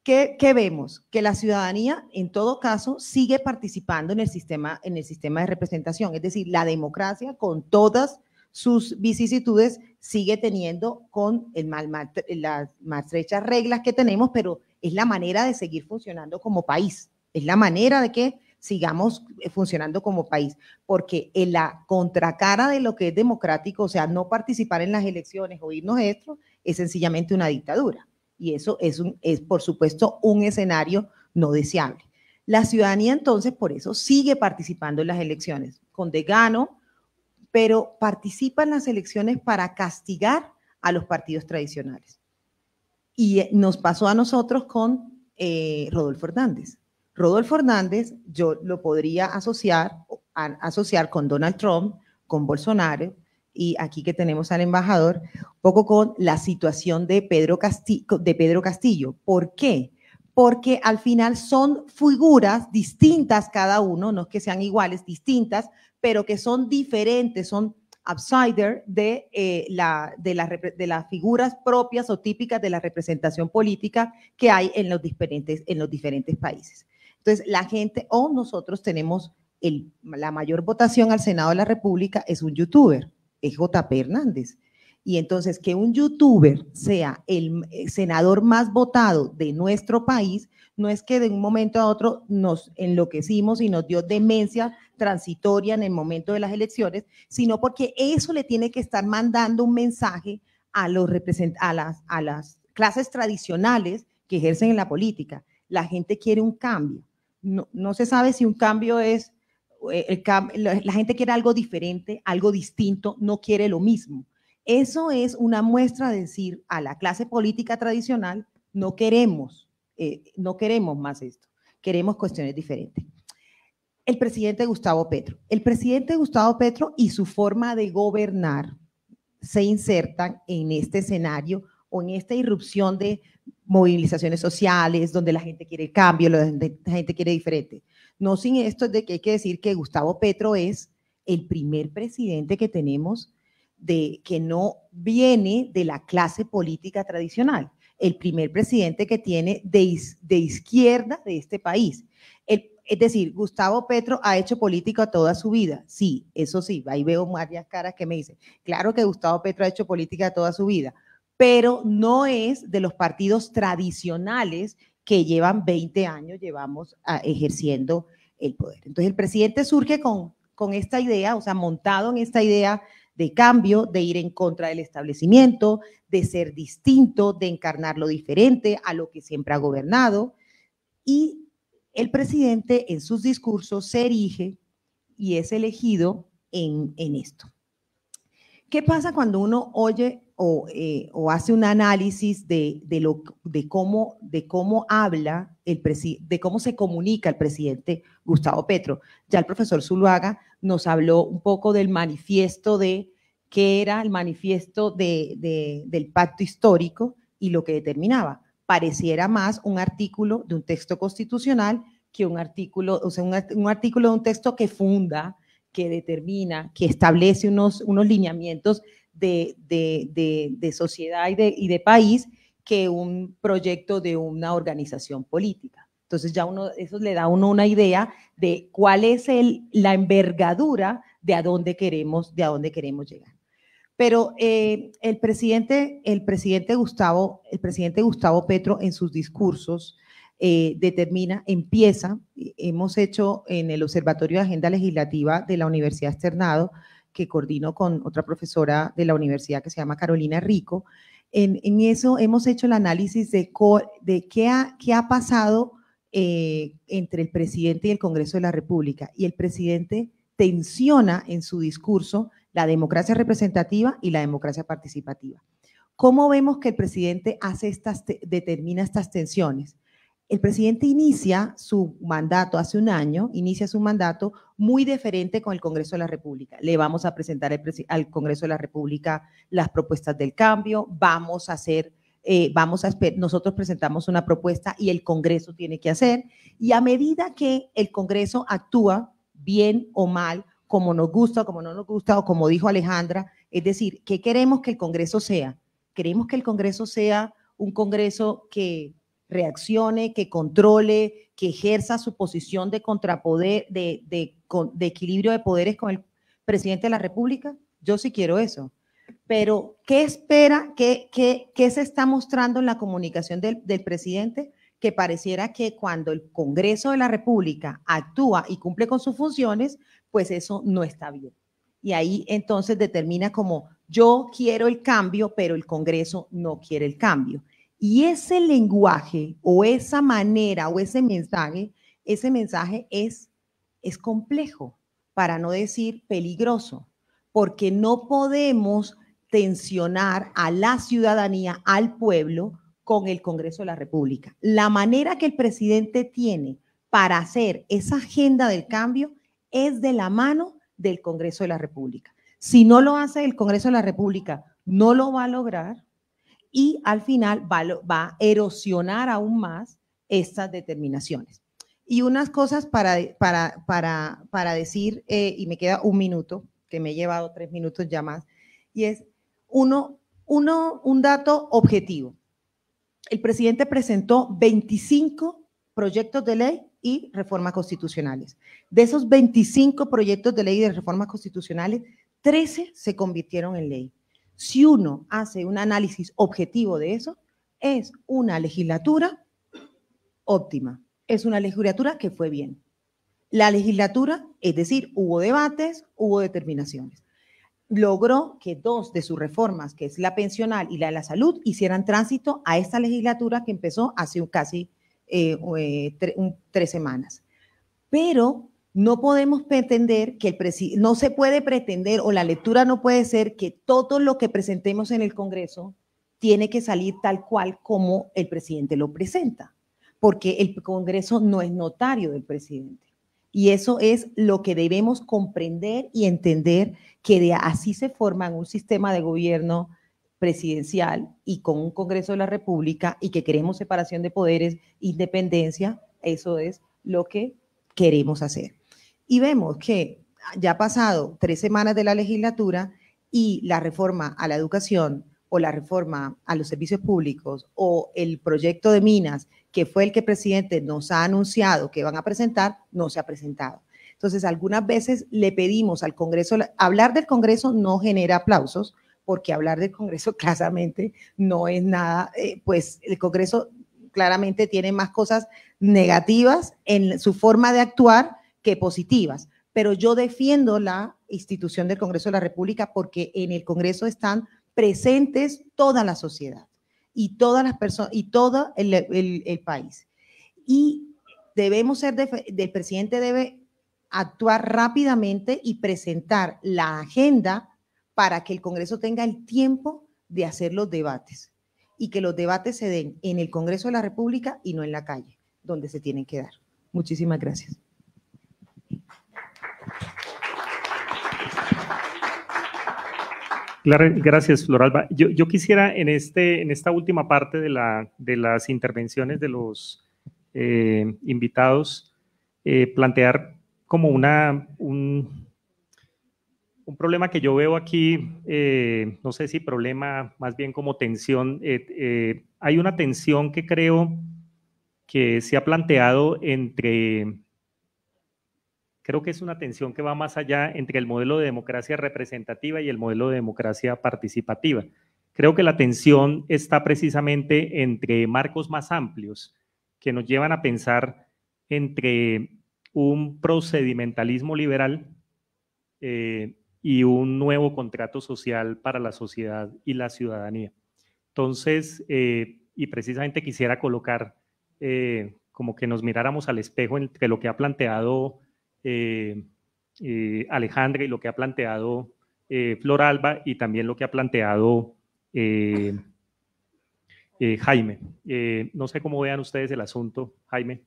¿Qué vemos? Que la ciudadanía, en todo caso, sigue participando en el sistema de representación, es decir, la democracia, con todas sus vicisitudes, sigue teniendo con las maltrechas reglas que tenemos, pero es la manera de seguir funcionando como país, es la manera de que sigamos funcionando como país, porque en la contracara de lo que es democrático, o sea, no participar en las elecciones o irnos esto, es sencillamente una dictadura. Y eso es, por supuesto, un escenario no deseable. La ciudadanía, entonces, por eso sigue participando en las elecciones, con desgano, pero participa en las elecciones para castigar a los partidos tradicionales. Y nos pasó a nosotros con Rodolfo Hernández. Rodolfo Hernández, yo lo podría asociar con Donald Trump, con Bolsonaro, y aquí que tenemos al embajador, un poco con la situación de Pedro Castillo. ¿Por qué? Porque al final son figuras distintas cada uno, no es que sean iguales, distintas, pero que son diferentes, son outsider de las figuras propias o típicas de la representación política que hay en los diferentes países. Entonces, la gente o nosotros tenemos la mayor votación al Senado de la República es un youtuber, es JP Hernández. Y entonces que un youtuber sea el senador más votado de nuestro país, no es que de un momento a otro nos enloquecimos y nos dio demencia transitoria en el momento de las elecciones, sino porque eso le tiene que estar mandando un mensaje a las clases tradicionales que ejercen en la política. La gente quiere un cambio. No se sabe si un cambio es, la gente quiere algo diferente, algo distinto, no quiere lo mismo. Eso es una muestra de decir a la clase política tradicional, no queremos más esto, queremos cuestiones diferentes. El presidente Gustavo Petro y su forma de gobernar se insertan en este escenario o en esta irrupción de movilizaciones sociales, donde la gente quiere cambio, la gente quiere diferente. No sin esto de que hay que decir que Gustavo Petro es el primer presidente que tenemos que no viene de la clase política tradicional, el primer presidente que tiene de izquierda de este país. Es decir, Gustavo Petro ha hecho política toda su vida. Sí, eso sí, ahí veo varias caras que me dicen, claro que Gustavo Petro ha hecho política toda su vida, pero no es de los partidos tradicionales que llevan 20 años, ejerciendo el poder. Entonces el presidente surge con esta idea, o sea, montado en esta idea de cambio, de ir en contra del establecimiento, de ser distinto, de encarnar lo diferente a lo que siempre ha gobernado. Y el presidente en sus discursos se erige y es elegido en esto. ¿Qué pasa cuando uno oye o hace un análisis de cómo habla de cómo se comunica el presidente Gustavo Petro. Ya el profesor Zuluaga nos habló un poco del manifiesto de qué era el manifiesto del pacto histórico y lo que determinaba. Pareciera más un artículo de un texto constitucional que un artículo, o sea, un artículo de un texto que funda, que determina, que establece unos lineamientos de sociedad y de país, que un proyecto de una organización política. Entonces ya eso le da a uno una idea de cuál es la envergadura de a dónde queremos llegar. Pero el presidente Gustavo Petro en sus discursos hemos hecho en el Observatorio de Agenda Legislativa de la Universidad Externado, que coordino con otra profesora de la universidad que se llama Carolina Rico. En eso hemos hecho el análisis de qué ha pasado entre el presidente y el Congreso de la República. Y el presidente tensiona en su discurso la democracia representativa y la democracia participativa. ¿Cómo vemos que el presidente determina estas tensiones? El presidente inicia su mandato hace un año, muy diferente con el Congreso de la República. Le vamos a presentar al Congreso de la República las propuestas del cambio, nosotros presentamos una propuesta y el Congreso tiene que hacer, y a medida que el Congreso actúa bien o mal, como nos gusta o como no nos gusta, o como dijo Alejandra, es decir, ¿qué queremos que el Congreso sea? Queremos que el Congreso sea un Congreso que reaccione, que controle, que ejerza su posición de contrapoder, de equilibrio de poderes con el presidente de la República. Yo sí quiero eso. Pero, ¿qué espera? ¿Qué se está mostrando en la comunicación del presidente? Que pareciera que cuando el Congreso de la República actúa y cumple con sus funciones, pues eso no está bien. Y ahí entonces determina como yo quiero el cambio, pero el Congreso no quiere el cambio. Y ese lenguaje o esa manera o ese mensaje es complejo, para no decir peligroso, porque no podemos tensionar a la ciudadanía, al pueblo, con el Congreso de la República. La manera que el presidente tiene para hacer esa agenda del cambio es de la mano del Congreso de la República. Si no lo hace el Congreso de la República, no lo va a lograr y al final va a erosionar aún más estas determinaciones. Y unas cosas para decir, y me queda un minuto, que me he llevado 3 minutos ya más, y es un dato objetivo. El presidente presentó 25 proyectos de ley y reformas constitucionales. De esos 25 proyectos de ley y de reformas constitucionales, 13 se convirtieron en ley. Si uno hace un análisis objetivo de eso, es una legislatura óptima, es una legislatura que fue bien. La legislatura, es decir, hubo debates, hubo determinaciones. Logró que 2 de sus reformas, que es la pensional y la de la salud, hicieran tránsito a esta legislatura que empezó hace casi 3 semanas. Pero no podemos pretender que no se puede pretender, o la lectura no puede ser que todo lo que presentemos en el Congreso tiene que salir tal cual como el presidente lo presenta, porque el Congreso no es notario del presidente. Y eso es lo que debemos comprender y entender, que así se forma un sistema de gobierno presidencial y con un Congreso de la República, y que queremos separación de poderes, independencia. Eso es lo que queremos hacer. Y vemos que ya ha pasado 3 semanas de la legislatura y la reforma a la educación o la reforma a los servicios públicos o el proyecto de minas, que fue el que el presidente nos ha anunciado que van a presentar, no se ha presentado. Entonces, algunas veces le pedimos al Congreso, hablar del Congreso no genera aplausos, porque hablar del Congreso claramente no es nada, pues el Congreso claramente tiene más cosas negativas en su forma de actuar que positivas, pero yo defiendo la institución del Congreso de la República porque en el Congreso están presentes toda la sociedad y todas las personas y todo el país. Y el presidente debe actuar rápidamente y presentar la agenda para que el Congreso tenga el tiempo de hacer los debates y que los debates se den en el Congreso de la República y no en la calle. donde se tienen que dar. Muchísimas gracias. Gracias, Floralba. Yo quisiera en esta última parte de las intervenciones de los invitados plantear como un problema que yo veo aquí, no sé si problema, más bien como tensión. Hay una tensión que creo que se ha planteado creo que es una tensión que va más allá entre el modelo de democracia representativa y el modelo de democracia participativa. Creo que la tensión está precisamente entre marcos más amplios que nos llevan a pensar entre un procedimentalismo liberal y un nuevo contrato social para la sociedad y la ciudadanía. Entonces, y precisamente quisiera colocar como que nos miráramos al espejo entre lo que ha planteado Alejandra y lo que ha planteado Floralba y también lo que ha planteado Jaime. No sé cómo vean ustedes el asunto, Jaime.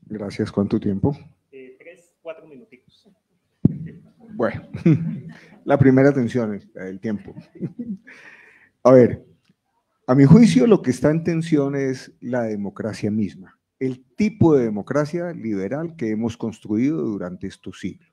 Gracias. ¿Cuánto tiempo? 3-4 minutitos. Bueno, la primera tensión es el tiempo. A ver, a mi juicio lo que está en tensión es la democracia misma, el tipo de democracia liberal que hemos construido durante estos siglos.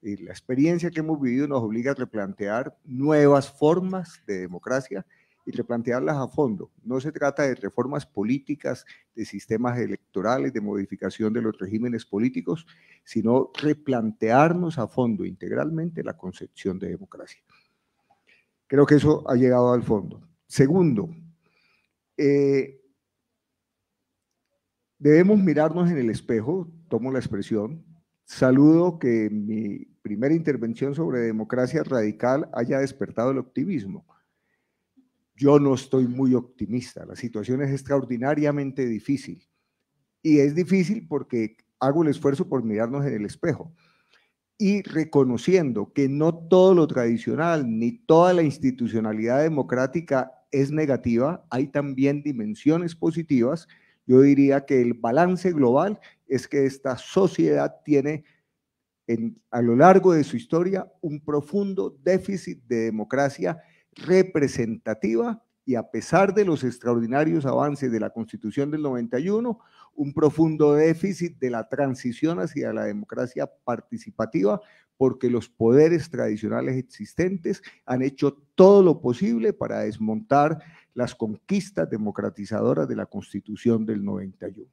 Y la experiencia que hemos vivido nos obliga a replantear nuevas formas de democracia y replantearlas a fondo. No se trata de reformas políticas, de sistemas electorales, de modificación de los regímenes políticos, sino replantearnos a fondo, integralmente, la concepción de democracia. Creo que eso ha llegado al fondo. Segundo, debemos mirarnos en el espejo, tomo la expresión. Saludo que mi primera intervención sobre democracia radical haya despertado el optimismo. Yo no estoy muy optimista, la situación es extraordinariamente difícil. Y es difícil porque hago el esfuerzo por mirarnos en el espejo y reconociendo que no todo lo tradicional ni toda la institucionalidad democrática es negativa, hay también dimensiones positivas. Yo diría que el balance global es que esta sociedad tiene a lo largo de su historia un profundo déficit de democracia representativa y a pesar de los extraordinarios avances de la Constitución del 91, un profundo déficit de la transición hacia la democracia participativa porque los poderes tradicionales existentes han hecho todo lo posible para desmontar las conquistas democratizadoras de la Constitución del 91.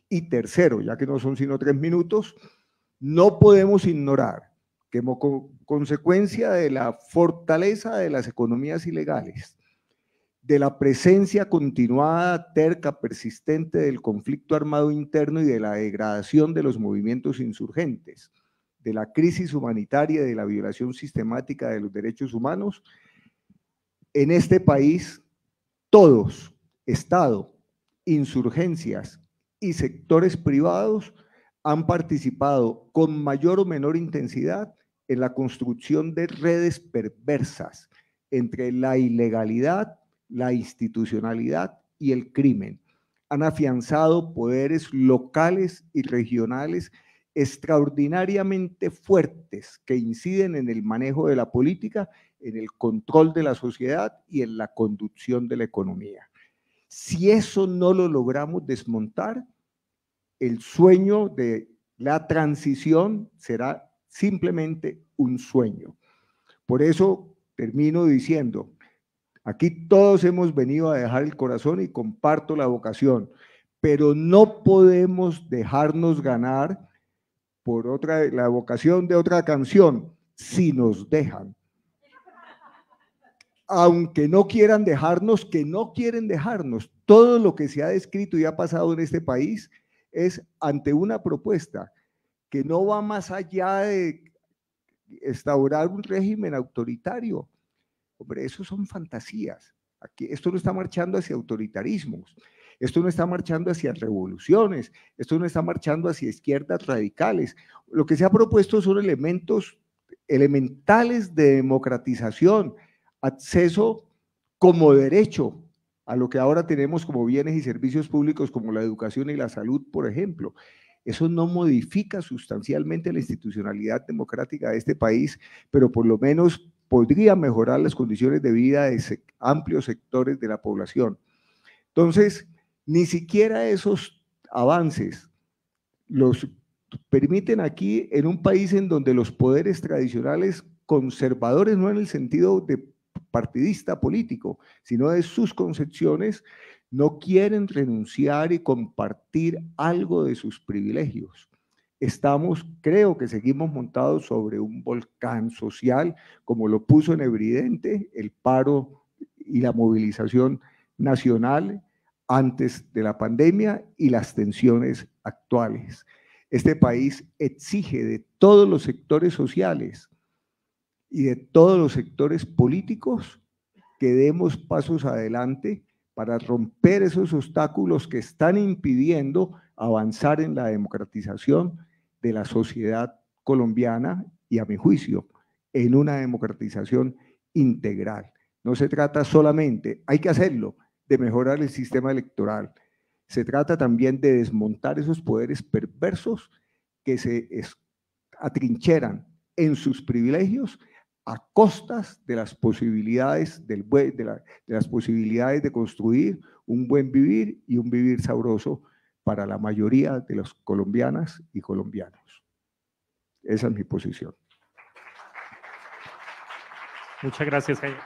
Y tercero, ya que no son sino 3 minutos, no podemos ignorar que como consecuencia de la fortaleza de las economías ilegales, de la presencia continuada, terca, persistente del conflicto armado interno y de la degradación de los movimientos insurgentes, de la crisis humanitaria y de la violación sistemática de los derechos humanos, en este país todos, Estado, insurgencias y sectores privados han participado con mayor o menor intensidad en la construcción de redes perversas entre la ilegalidad, la institucionalidad y el crimen. Han afianzado poderes locales y regionales extraordinariamente fuertes que inciden en el manejo de la política, en el control de la sociedad y en la conducción de la economía. Si eso no lo logramos desmontar, el sueño de la transición será simplemente un sueño. Por eso termino diciendo, aquí todos hemos venido a dejar el corazón y comparto la vocación, pero no podemos dejarnos ganar por la vocación de otra canción, si nos dejan. Aunque no quieran dejarnos, que no quieren dejarnos, todo lo que se ha descrito y ha pasado en este país es ante una propuesta que no va más allá de instaurar un régimen autoritario. Hombre, eso son fantasías. Aquí, esto no está marchando hacia autoritarismos, esto no está marchando hacia revoluciones, esto no está marchando hacia izquierdas radicales. Lo que se ha propuesto son elementos elementales de democratización, acceso como derecho a lo que ahora tenemos como bienes y servicios públicos como la educación y la salud, por ejemplo. Eso no modifica sustancialmente la institucionalidad democrática de este país, pero por lo menos podría mejorar las condiciones de vida de amplios sectores de la población. Entonces, ni siquiera esos avances los permiten aquí en un país en donde los poderes tradicionales conservadores, no en el sentido de partidista político, sino de sus concepciones, no quieren renunciar y compartir algo de sus privilegios. Creo que seguimos montados sobre un volcán social, como lo puso en evidente el paro y la movilización nacional antes de la pandemia y las tensiones actuales. Este país exige de todos los sectores sociales y de todos los sectores políticos que demos pasos adelante para romper esos obstáculos que están impidiendo avanzar en la democratización de la sociedad colombiana y, a mi juicio, en una democratización integral. No se trata solamente, hay que hacerlo, de mejorar el sistema electoral. Se trata también de desmontar esos poderes perversos que se atrincheran en sus privilegios a costas de las posibilidades de las posibilidades de construir un buen vivir y un vivir sabroso para la mayoría de los colombianas y colombianos. Esa es mi posición. Muchas gracias, Jaime.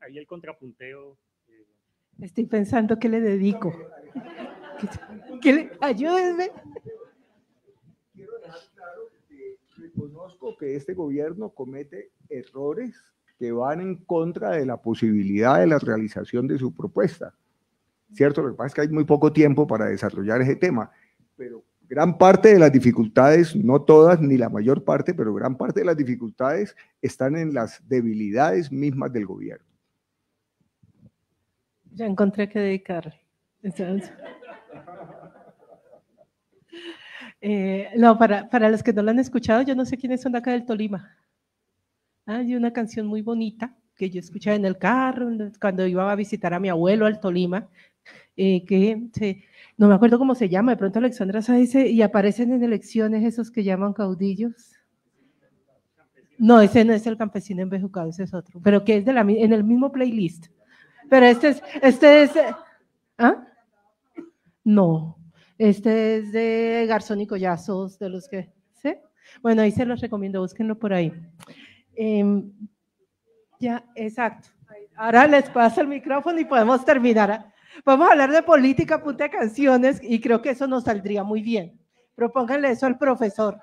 Ahí el contrapunteo. Estoy pensando qué le dedico. Ayúdenme. Quiero dejar claro que reconozco que este gobierno comete errores que van en contra de la posibilidad de la realización de su propuesta. ¿Cierto? Lo que pasa es que hay muy poco tiempo para desarrollar ese tema, pero gran parte de las dificultades, no todas ni la mayor parte, pero gran parte de las dificultades están en las debilidades mismas del gobierno. Ya encontré que dedicarle. No, para los que no lo han escuchado, yo no sé quiénes son de acá del Tolima. Hay una canción muy bonita que yo escuchaba en el carro cuando iba a visitar a mi abuelo al Tolima, no me acuerdo cómo se llama, de pronto Alexandra sabe, dice, y aparecen en elecciones esos que llaman caudillos. No, ese no es el campesino embejucado, ese es otro, pero que es en el mismo playlist. Pero este es, ¿ah? No, este es de Garzón y Collazos, de los que, ¿sí? Bueno, ahí se los recomiendo, búsquenlo por ahí. Ya, exacto. Ahora les paso el micrófono y podemos terminar. Vamos a hablar de política, punta de canciones, y creo que eso nos saldría muy bien. Propónganle eso al profesor.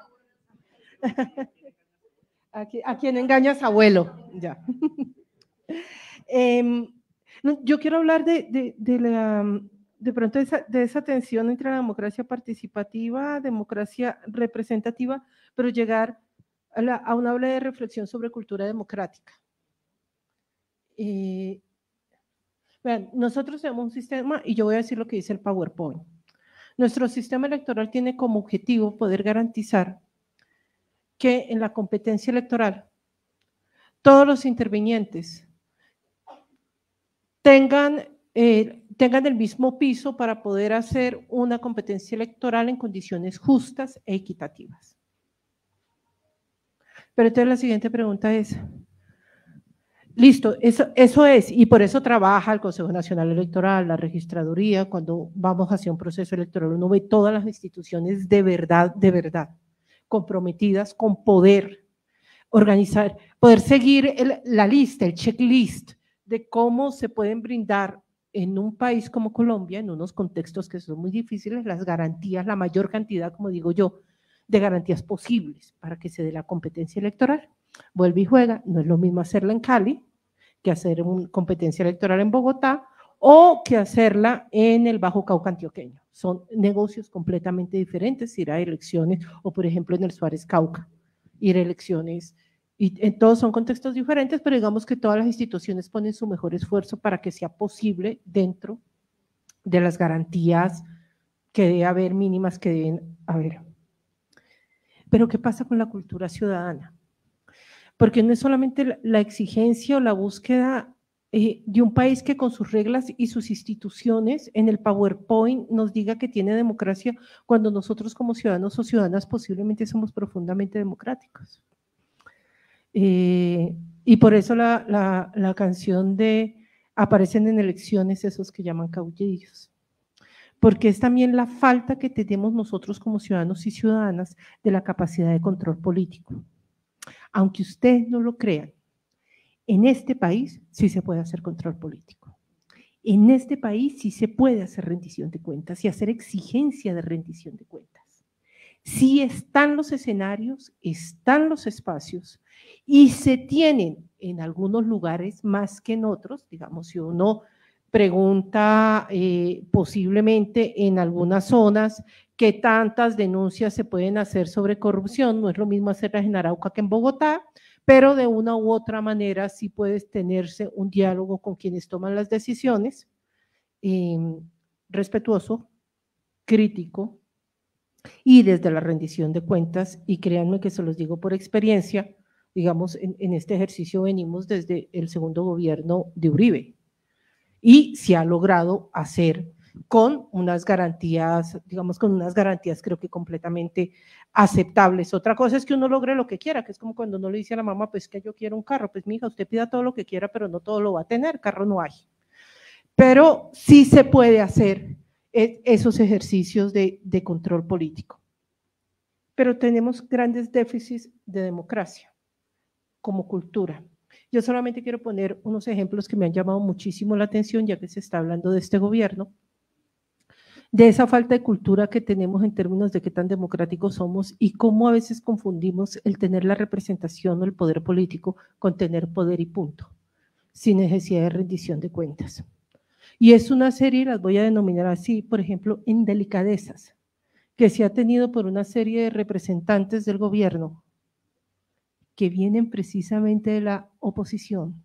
¿A quién engañas, abuelo? Ya. Yo quiero hablar de pronto de esa tensión entre la democracia participativa, democracia representativa, pero llegar a una aula de reflexión sobre cultura democrática. Vean, nosotros tenemos un sistema, y yo voy a decir lo que dice el PowerPoint. Nuestro sistema electoral tiene como objetivo poder garantizar que en la competencia electoral todos los intervinientes tengan el mismo piso para poder hacer una competencia electoral en condiciones justas e equitativas. Pero entonces la siguiente pregunta es, listo, eso es, y por eso trabaja el Consejo Nacional Electoral, la registraduría, cuando vamos hacia un proceso electoral, uno ve todas las instituciones de verdad, comprometidas con poder organizar, poder seguir la lista, el checklist de cómo se pueden brindar en un país como Colombia, en unos contextos que son muy difíciles, las garantías, la mayor cantidad, como digo yo, de garantías posibles para que se dé la competencia electoral. Vuelve y juega, no es lo mismo hacerla en Cali que hacer una competencia electoral en Bogotá o que hacerla en el Bajo Cauca antioqueño. Son negocios completamente diferentes, ir a elecciones o por ejemplo en el Suárez Cauca, ir a elecciones, y en todos son contextos diferentes, pero digamos que todas las instituciones ponen su mejor esfuerzo para que sea posible dentro de las garantías que debe haber, mínimas que deben haber. Pero ¿qué pasa con la cultura ciudadana? Porque no es solamente la exigencia o la búsqueda de un país que con sus reglas y sus instituciones en el PowerPoint nos diga que tiene democracia cuando nosotros como ciudadanos o ciudadanas posiblemente somos profundamente democráticos. Y por eso la canción de aparecen en elecciones esos que llaman caudillos, porque es también la falta que tenemos nosotros como ciudadanos y ciudadanas de la capacidad de control político. Aunque ustedes no lo crean, en este país sí se puede hacer control político. En este país sí se puede hacer rendición de cuentas y hacer exigencia de rendición de cuentas. Sí están los escenarios, están los espacios y se tienen en algunos lugares más que en otros. Digamos, si uno pregunta posiblemente en algunas zonas qué tantas denuncias se pueden hacer sobre corrupción, no es lo mismo hacerlas en Arauca que en Bogotá, pero de una u otra manera sí puedes tenerse un diálogo con quienes toman las decisiones, respetuoso, crítico y desde la rendición de cuentas, y créanme que se los digo por experiencia, digamos, en este ejercicio venimos desde el segundo gobierno de Uribe y se ha logrado hacer con unas garantías, digamos, con unas garantías creo que completamente aceptables. Otra cosa es que uno logre lo que quiera, que es como cuando uno le dice a la mamá, pues que yo quiero un carro, pues mija, usted pida todo lo que quiera, pero no todo lo va a tener, carro no hay. Pero sí se puede hacer esos ejercicios de control político. Pero tenemos grandes déficits de democracia como cultura. Yo solamente quiero poner unos ejemplos que me han llamado muchísimo la atención, ya que se está hablando de este gobierno, de esa falta de cultura que tenemos en términos de qué tan democráticos somos y cómo a veces confundimos el tener la representación o el poder político con tener poder y punto, sin necesidad de rendición de cuentas. Y es una serie, las voy a denominar así, por ejemplo, en delicadezas, que se ha tenido por una serie de representantes del gobierno que vienen precisamente de la oposición,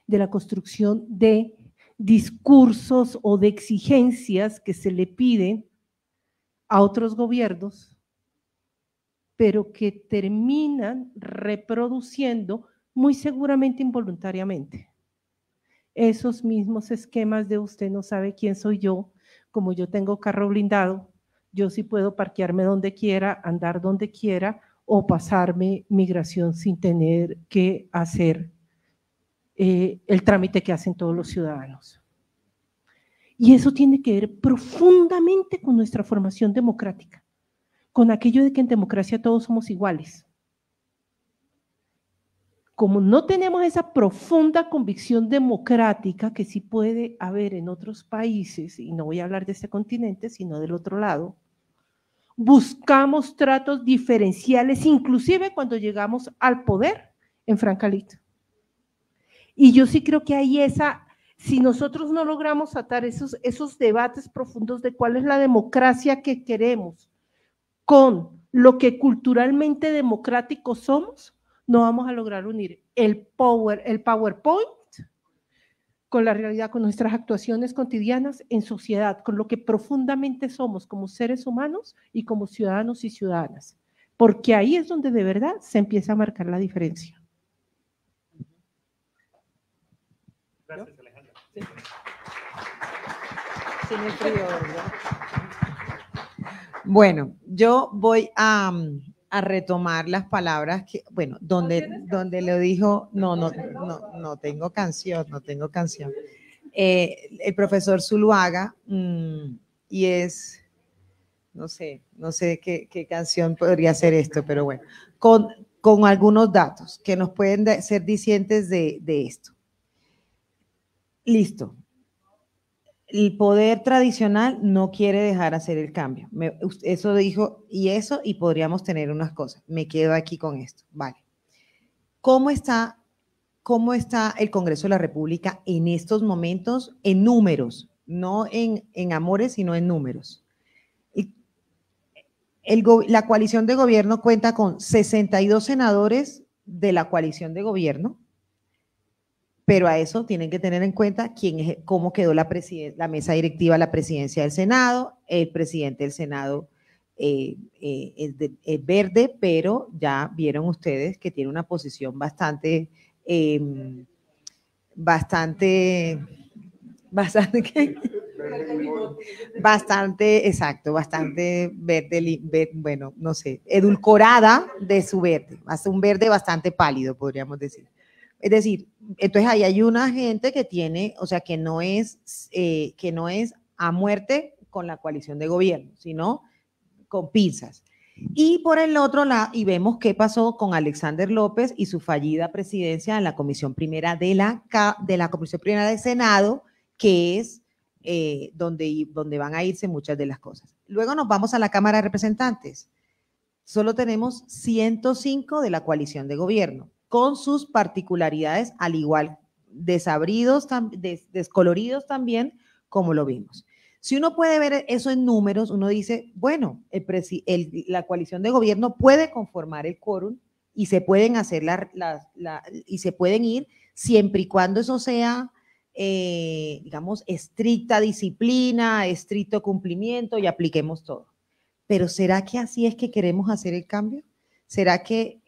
de la construcción de discursos o de exigencias que se le piden a otros gobiernos, pero que terminan reproduciendo muy seguramente involuntariamente esos mismos esquemas de usted no sabe quién soy yo, como yo tengo carro blindado, yo sí puedo parquearme donde quiera, andar donde quiera o pasarme migración sin tener que hacer el trámite que hacen todos los ciudadanos. Y eso tiene que ver profundamente con nuestra formación democrática, con aquello de que en democracia todos somos iguales. Como no tenemos esa profunda convicción democrática que sí puede haber en otros países, y no voy a hablar de este continente, sino del otro lado, buscamos tratos diferenciales, inclusive cuando llegamos al poder en Francalito. Y yo sí creo que hay si nosotros no logramos atar esos debates profundos de cuál es la democracia que queremos con lo que culturalmente democráticos somos, no vamos a lograr unir el PowerPoint con la realidad, con nuestras actuaciones cotidianas en sociedad, con lo que profundamente somos como seres humanos y como ciudadanos y ciudadanas, porque ahí es donde de verdad se empieza a marcar la diferencia. Gracias, Alejandra. Sí. Sin el frío, ¿verdad? Bueno, yo voy a retomar las palabras que, bueno, donde lo dijo, no tengo canción, el profesor Zuluaga, y es, no sé qué canción podría ser esto, pero bueno, con algunos datos que nos pueden ser dicientes de esto. Listo. El poder tradicional no quiere dejar hacer el cambio. Eso dijo, y podríamos tener unas cosas. Me quedo aquí con esto. Vale. ¿Cómo está el Congreso de la República en estos momentos en números? No en amores, sino en números. La coalición de gobierno cuenta con 62 senadores de la coalición de gobierno, pero a eso tienen que tener en cuenta cómo quedó la mesa directiva, la presidencia del Senado. El presidente del Senado es verde, pero ya vieron ustedes que tiene una posición bastante exacto, bastante verde, bueno, no sé, edulcorada de su verde, hace un verde bastante pálido, podríamos decir. Es decir, entonces ahí hay una gente que tiene, o sea, que no es a muerte con la coalición de gobierno, sino con pinzas. Y por el otro lado, y vemos qué pasó con Alexander López y su fallida presidencia en la Comisión Primera de la Comisión Primera del Senado, que es donde van a irse muchas de las cosas. Luego nos vamos a la Cámara de Representantes. Solo tenemos 105 de la coalición de gobierno, con sus particularidades, al igual desabridos, descoloridos también, como lo vimos. Si uno puede ver eso en números, uno dice, bueno, la coalición de gobierno puede conformar el quórum y se pueden hacer y se pueden ir siempre y cuando eso sea, digamos, estricta disciplina, estricto cumplimiento y apliquemos todo. Pero ¿será que así es que queremos hacer el cambio? ¿Será que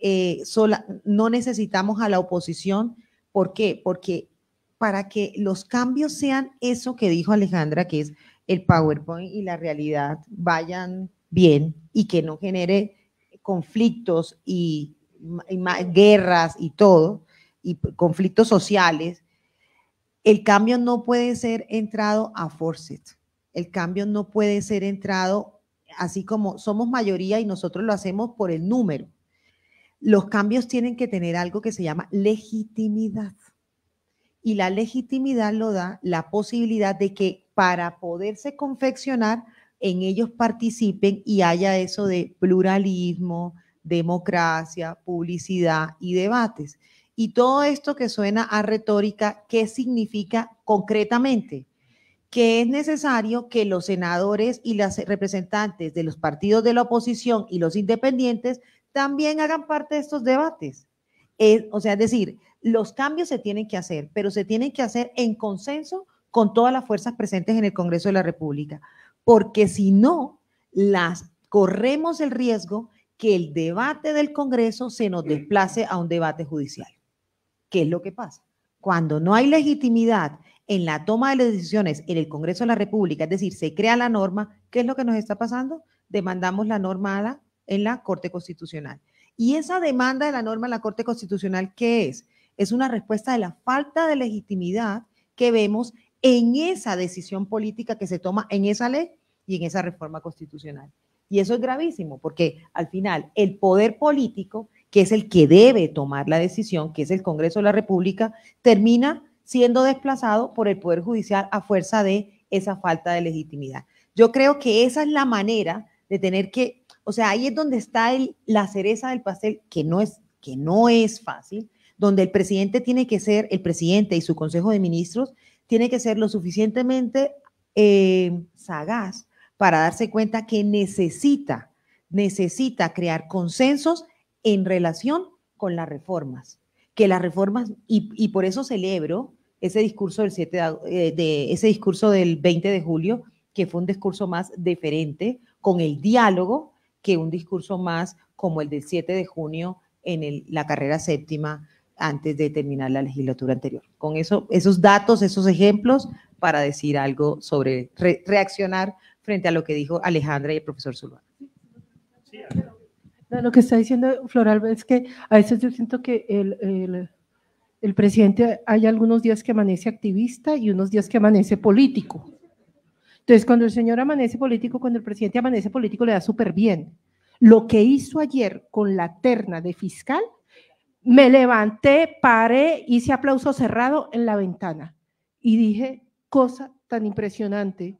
no necesitamos a la oposición? ¿Por qué? Porque para que los cambios sean eso que dijo Alejandra, que es el PowerPoint y la realidad vayan bien y que no genere conflictos y guerras y todo, y conflictos sociales, el cambio no puede ser entrado a forced. El cambio no puede ser entrado así como somos mayoría y nosotros lo hacemos por el número. Los cambios tienen que tener algo que se llama legitimidad. Y la legitimidad lo da la posibilidad de que para poderse confeccionar, en ellos participen y haya eso de pluralismo, democracia, publicidad y debates. Y todo esto que suena a retórica, ¿qué significa concretamente? Que es necesario que los senadores y las representantes de los partidos de la oposición y los independientes también hagan parte de estos debates. O sea, es decir, los cambios se tienen que hacer, pero se tienen que hacer en consenso con todas las fuerzas presentes en el Congreso de la República, porque si no, corremos el riesgo que el debate del Congreso se nos desplace a un debate judicial. ¿Qué es lo que pasa? Cuando no hay legitimidad en la toma de las decisiones en el Congreso de la República, es decir, se crea la norma, ¿qué es lo que nos está pasando? Demandamos la norma en la Corte Constitucional. Y esa demanda de la norma en la Corte Constitucional, ¿qué es? Es una respuesta de la falta de legitimidad que vemos en esa decisión política que se toma en esa ley y en esa reforma constitucional. Y eso es gravísimo, porque al final el poder político, que es el que debe tomar la decisión, que es el Congreso de la República, termina siendo desplazado por el Poder Judicial a fuerza de esa falta de legitimidad. Yo creo que esa es la manera de tener que, o sea, ahí es donde está la cereza del pastel, que no es fácil, donde el presidente tiene que ser, el presidente y su Consejo de Ministros, tiene que ser lo suficientemente sagaz para darse cuenta que necesita crear consensos en relación con las reformas. Que las reformas, y por eso celebro ese discurso ese discurso del 20 de julio, que fue un discurso más deferente, con el diálogo, que un discurso más como el del 7 de junio en la carrera séptima antes de terminar la legislatura anterior. Con esos datos, esos ejemplos, para decir algo sobre reaccionar frente a lo que dijo Alejandra y el profesor Zuluaga. No, lo que está diciendo Floralba es que a veces yo siento que el presidente hay algunos días que amanece activista y unos días que amanece político. Entonces, cuando el señor amanece político, cuando el presidente amanece político, le da súper bien. Lo que hizo ayer con la terna de fiscal, me levanté, paré, hice aplauso cerrado en la ventana y dije, cosa tan impresionante.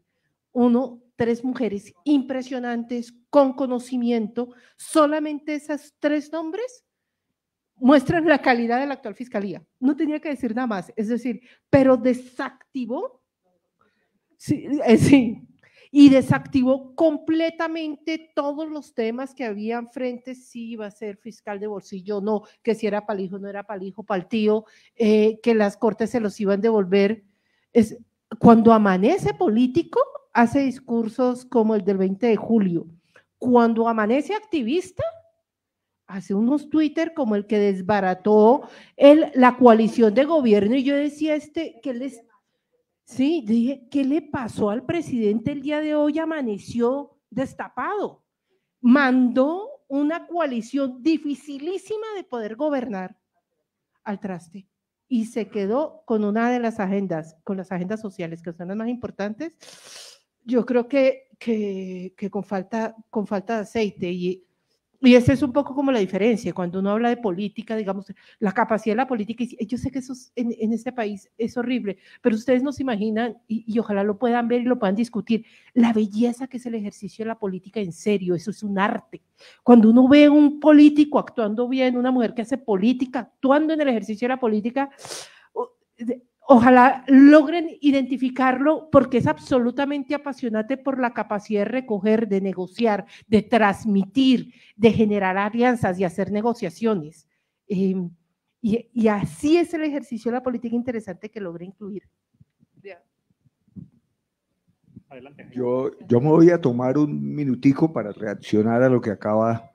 3 mujeres impresionantes, con conocimiento, solamente esos 3 nombres muestran la calidad de la actual fiscalía. No tenía que decir nada más, es decir, pero desactivó, sí, y desactivó completamente todos los temas que habían frente, si iba a ser fiscal de bolsillo o no, que si era para el hijo, no era para el hijo, para el tío, que las cortes se los iban a devolver. Cuando amanece político, hace discursos como el del 20 de julio. Cuando amanece activista, hace unos Twitter como el que desbarató la coalición de gobierno, y yo decía, sí, dije, ¿qué le pasó al presidente el día de hoy? Amaneció destapado, mandó una coalición dificilísima de poder gobernar al traste y se quedó con una de las agendas, con las agendas sociales, que son las más importantes. Yo creo que con falta de aceite, y esa es un poco como la diferencia, cuando uno habla de política, digamos, la capacidad de la política, y yo sé que eso en este país es horrible, pero ustedes no se imaginan, y ojalá lo puedan ver y lo puedan discutir, la belleza que es el ejercicio de la política en serio, eso es un arte. Cuando uno ve un político actuando bien, una mujer que hace política, actuando en el ejercicio de la política, ojalá logren identificarlo, porque es absolutamente apasionante por la capacidad de recoger, de negociar, de transmitir, de generar alianzas y hacer negociaciones. Y así es el ejercicio de la política interesante que logra incluir. Adelante. Yo me voy a tomar un minutico para reaccionar a lo que acaba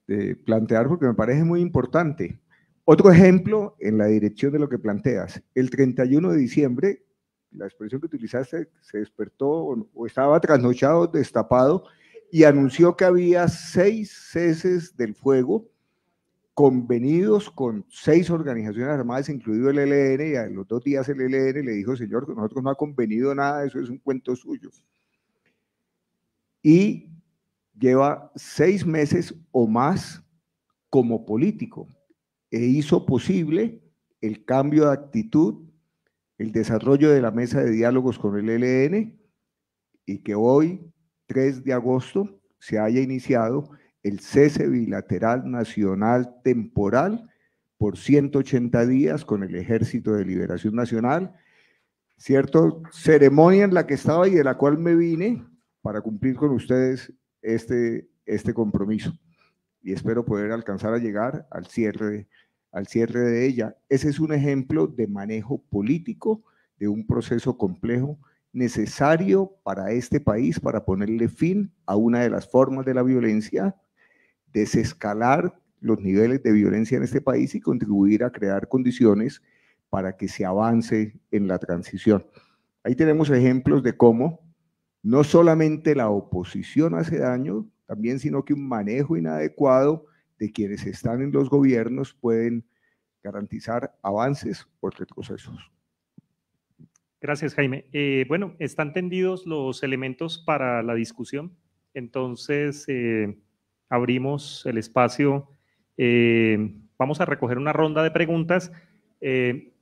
de plantear, porque me parece muy importante. Otro ejemplo en la dirección de lo que planteas. El 31 de diciembre, la expresión que utilizaste, se despertó o estaba trasnochado, destapado, y anunció que había 6 ceses del fuego convenidos con 6 organizaciones armadas, incluido el ELN, y a los 2 días el ELN le dijo, señor, que nosotros no ha convenido nada, eso es un cuento suyo. Y lleva 6 meses o más como político, e hizo posible el cambio de actitud, el desarrollo de la mesa de diálogos con el ELN, y que hoy, 3 de agosto, se haya iniciado el cese bilateral nacional temporal por 180 días con el Ejército de Liberación Nacional, ¿cierto? Ceremonia en la que estaba y de la cual me vine para cumplir con ustedes este compromiso. Y espero poder alcanzar a llegar al cierre de ella. Ese es un ejemplo de manejo político de un proceso complejo necesario para este país, para ponerle fin a una de las formas de la violencia, desescalar los niveles de violencia en este país y contribuir a crear condiciones para que se avance en la transición. Ahí tenemos ejemplos de cómo no solamente la oposición hace daño, también, sino que un manejo inadecuado de quienes están en los gobiernos pueden garantizar avances o retrocesos. Gracias, Jaime. Bueno, están tendidos los elementos para la discusión. Entonces, abrimos el espacio. Vamos a recoger una ronda de preguntas.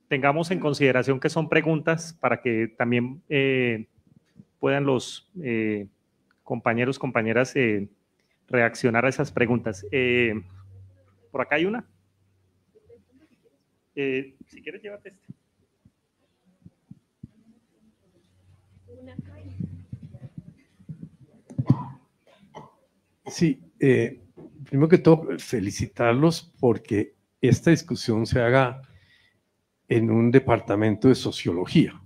Tengamos en consideración que son preguntas para que también puedan los compañeros, compañeras reaccionar a esas preguntas. Por acá hay una. Si quieres, llévate este. Sí, primero que todo, felicitarlos porque esta discusión se haga en un departamento de sociología.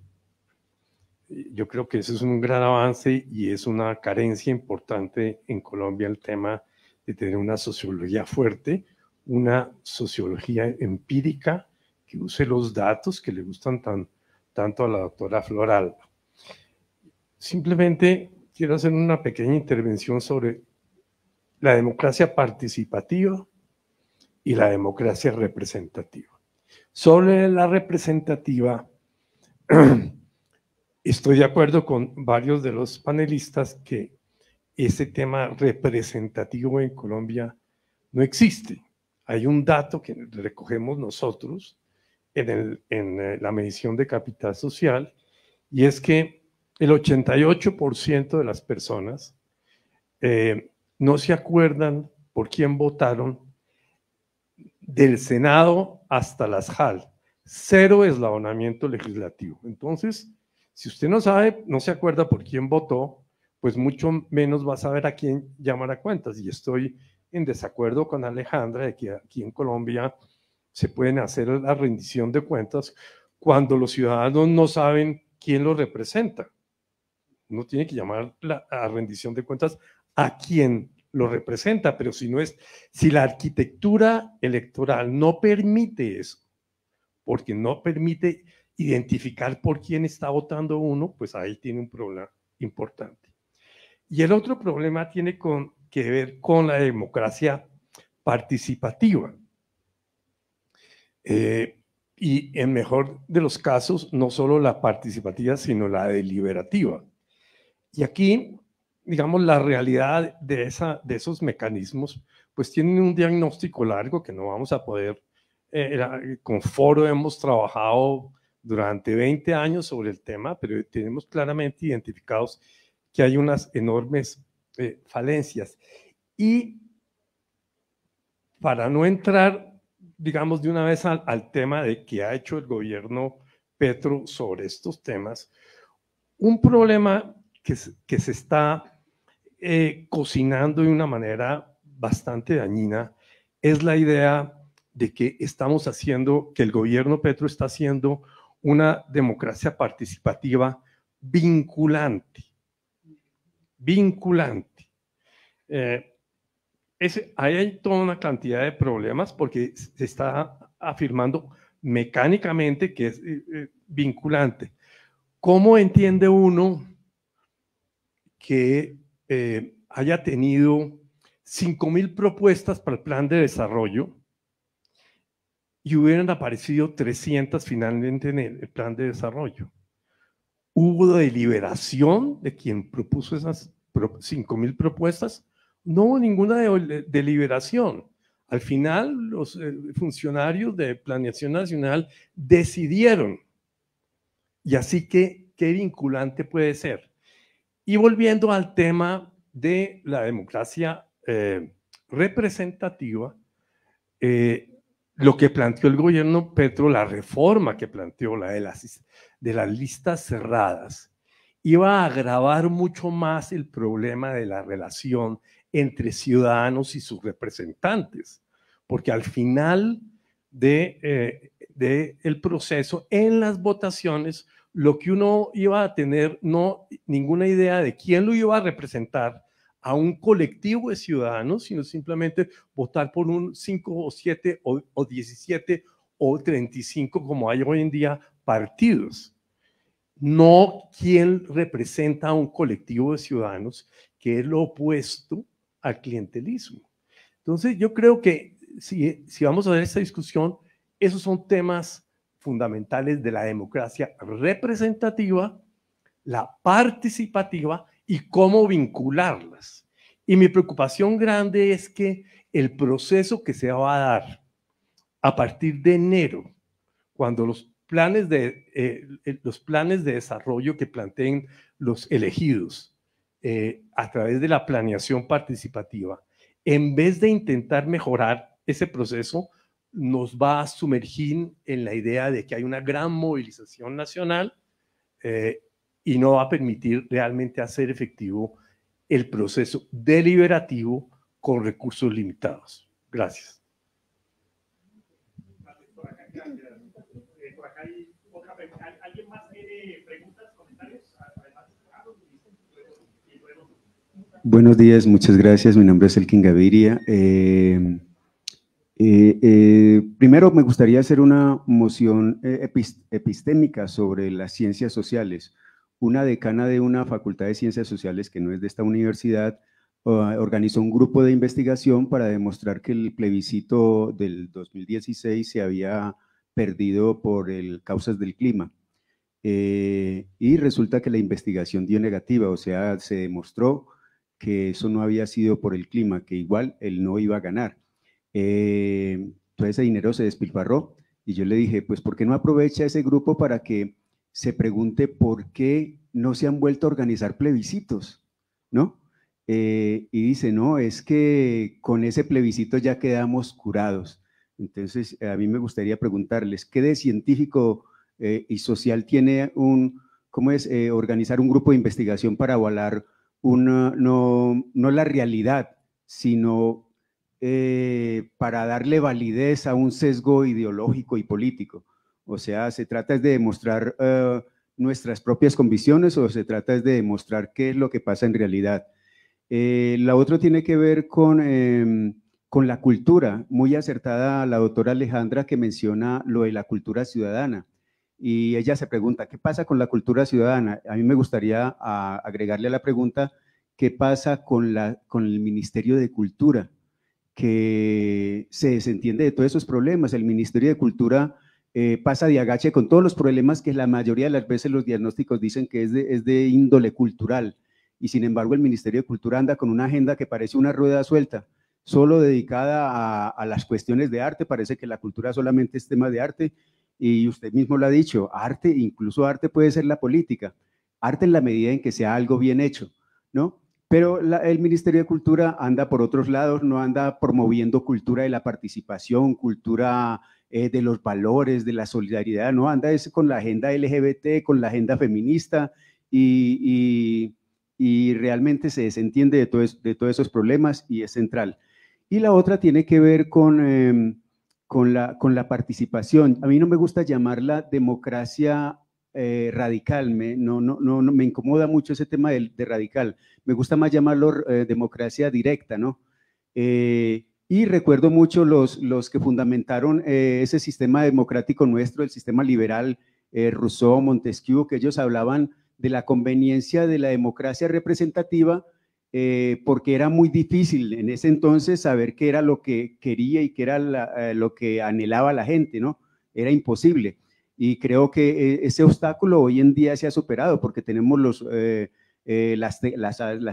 Yo creo que eso es un gran avance y es una carencia importante en Colombia, el tema de tener una sociología fuerte, una sociología empírica que use los datos que le gustan tanto a la doctora Flor Alba. Simplemente quiero hacer una pequeña intervención sobre la democracia participativa y la democracia representativa. Sobre la representativa, estoy de acuerdo con varios de los panelistas que ese tema representativo en Colombia no existe. Hay un dato que recogemos nosotros en la medición de capital social, y es que el 88% de las personas no se acuerdan por quién votaron del Senado hasta las JAL. 0 eslabonamiento legislativo. Entonces, si usted no sabe, no se acuerda por quién votó, pues mucho menos va a saber a quién llamar a cuentas. Y estoy en desacuerdo con Alejandra de que aquí en Colombia se pueden hacer la rendición de cuentas cuando los ciudadanos no saben quién los representa. Uno tiene que llamar a rendición de cuentas a quien lo representa, pero si la arquitectura electoral no permite eso, porque no permite identificar por quién está votando uno, pues ahí tiene un problema importante. Y el otro problema tiene que ver con la democracia participativa. Y en mejor de los casos, no solo la participativa, sino la deliberativa. Y aquí, digamos, la realidad de esos mecanismos, pues tienen un diagnóstico largo que no vamos a poder, con Foro hemos trabajado durante 20 años sobre el tema, pero tenemos claramente identificados que hay unas enormes falencias. Y para no entrar, digamos, de una vez al tema de qué ha hecho el gobierno Petro sobre estos temas, un problema que se está cocinando de una manera bastante dañina es la idea de que el gobierno Petro está haciendo una democracia participativa vinculante. Ahí hay toda una cantidad de problemas porque se está afirmando mecánicamente que es vinculante. ¿Cómo entiende uno que haya tenido 5.000 propuestas para el plan de desarrollo y hubieran aparecido 300 finalmente en el plan de desarrollo? ¿Hubo deliberación de quien propuso esas 5.000 propuestas? No hubo ninguna deliberación. Al final, los funcionarios de Planeación Nacional decidieron. Y así que, ¿qué vinculante puede ser? Y volviendo al tema de la democracia representativa, lo que planteó el gobierno Petro, la reforma que planteó, la de las listas cerradas, iba a agravar mucho más el problema de la relación entre ciudadanos y sus representantes, porque al final del proceso, en las votaciones, lo que uno iba a tener, ninguna idea de quién lo iba a representar a un colectivo de ciudadanos, sino simplemente votar por un 5 o 7 o 17 o 35, como hay hoy en día, partidos. No quién representa a un colectivo de ciudadanos, que es lo opuesto al clientelismo. Entonces, yo creo que si vamos a ver esta discusión, esos son temas fundamentales de la democracia representativa, la participativa y cómo vincularlas. Y mi preocupación grande es que el proceso que se va a dar a partir de enero, cuando los planes de desarrollo que planteen los elegidos a través de la planeación participativa, en vez de intentar mejorar ese proceso, nos va a sumergir en la idea de que hay una gran movilización nacional y no va a permitir realmente hacer efectivo el proceso deliberativo con recursos limitados. Gracias. ¿Alguien más tiene preguntas, comentarios? Buenos días, muchas gracias. Mi nombre es Elkin Gaviria. Primero me gustaría hacer una moción epistémica sobre las ciencias sociales. Una decana de una facultad de ciencias sociales que no es de esta universidad organizó un grupo de investigación para demostrar que el plebiscito del 2016 se había perdido por causas del clima. Y resulta que la investigación dio negativa, o sea, se demostró que eso no había sido por el clima, que igual él no iba a ganar. Todo ese dinero se despilfarró y yo le dije, pues ¿por qué no aprovecha ese grupo para que se pregunte por qué no se han vuelto a organizar plebiscitos, ¿no? Y dice, no, es que con ese plebiscito ya quedamos curados. Entonces, a mí me gustaría preguntarles, ¿qué de científico y social tiene organizar un grupo de investigación para avalar no la realidad, sino para darle validez a un sesgo ideológico y político? O sea, ¿se trata de demostrar nuestras propias convicciones o se trata de demostrar qué es lo que pasa en realidad? La otra tiene que ver con la cultura, muy acertada la doctora Alejandra que menciona lo de la cultura ciudadana. Y ella se pregunta, ¿qué pasa con la cultura ciudadana? A mí me gustaría agregarle a la pregunta, ¿qué pasa con el Ministerio de Cultura? Que se desentiende de todos esos problemas. El Ministerio de Cultura pasa de agache con todos los problemas que la mayoría de las veces los diagnósticos dicen que es de índole cultural. Y sin embargo el Ministerio de Cultura anda con una agenda que parece una rueda suelta, solo dedicada a las cuestiones de arte. Parece que la cultura solamente es tema de arte, y usted mismo lo ha dicho, arte, incluso arte puede ser la política, arte en la medida en que sea algo bien hecho, ¿no? Pero el Ministerio de Cultura anda por otros lados, no anda promoviendo cultura de la participación, cultura de los valores, de la solidaridad, no, anda con la agenda LGBT, con la agenda feminista, y realmente se desentiende de todos esos problemas y es central. Y la otra tiene que ver con la participación. A mí no me gusta llamarla democracia radical, me incomoda mucho ese tema de radical, me gusta más llamarlo democracia directa, ¿no? Y recuerdo mucho los que fundamentaron ese sistema democrático nuestro, el sistema liberal, Rousseau, Montesquieu, que ellos hablaban de la conveniencia de la democracia representativa, porque era muy difícil en ese entonces saber qué era lo que quería y qué era lo que anhelaba la gente, ¿no? Era imposible. Y creo que ese obstáculo hoy en día se ha superado porque tenemos las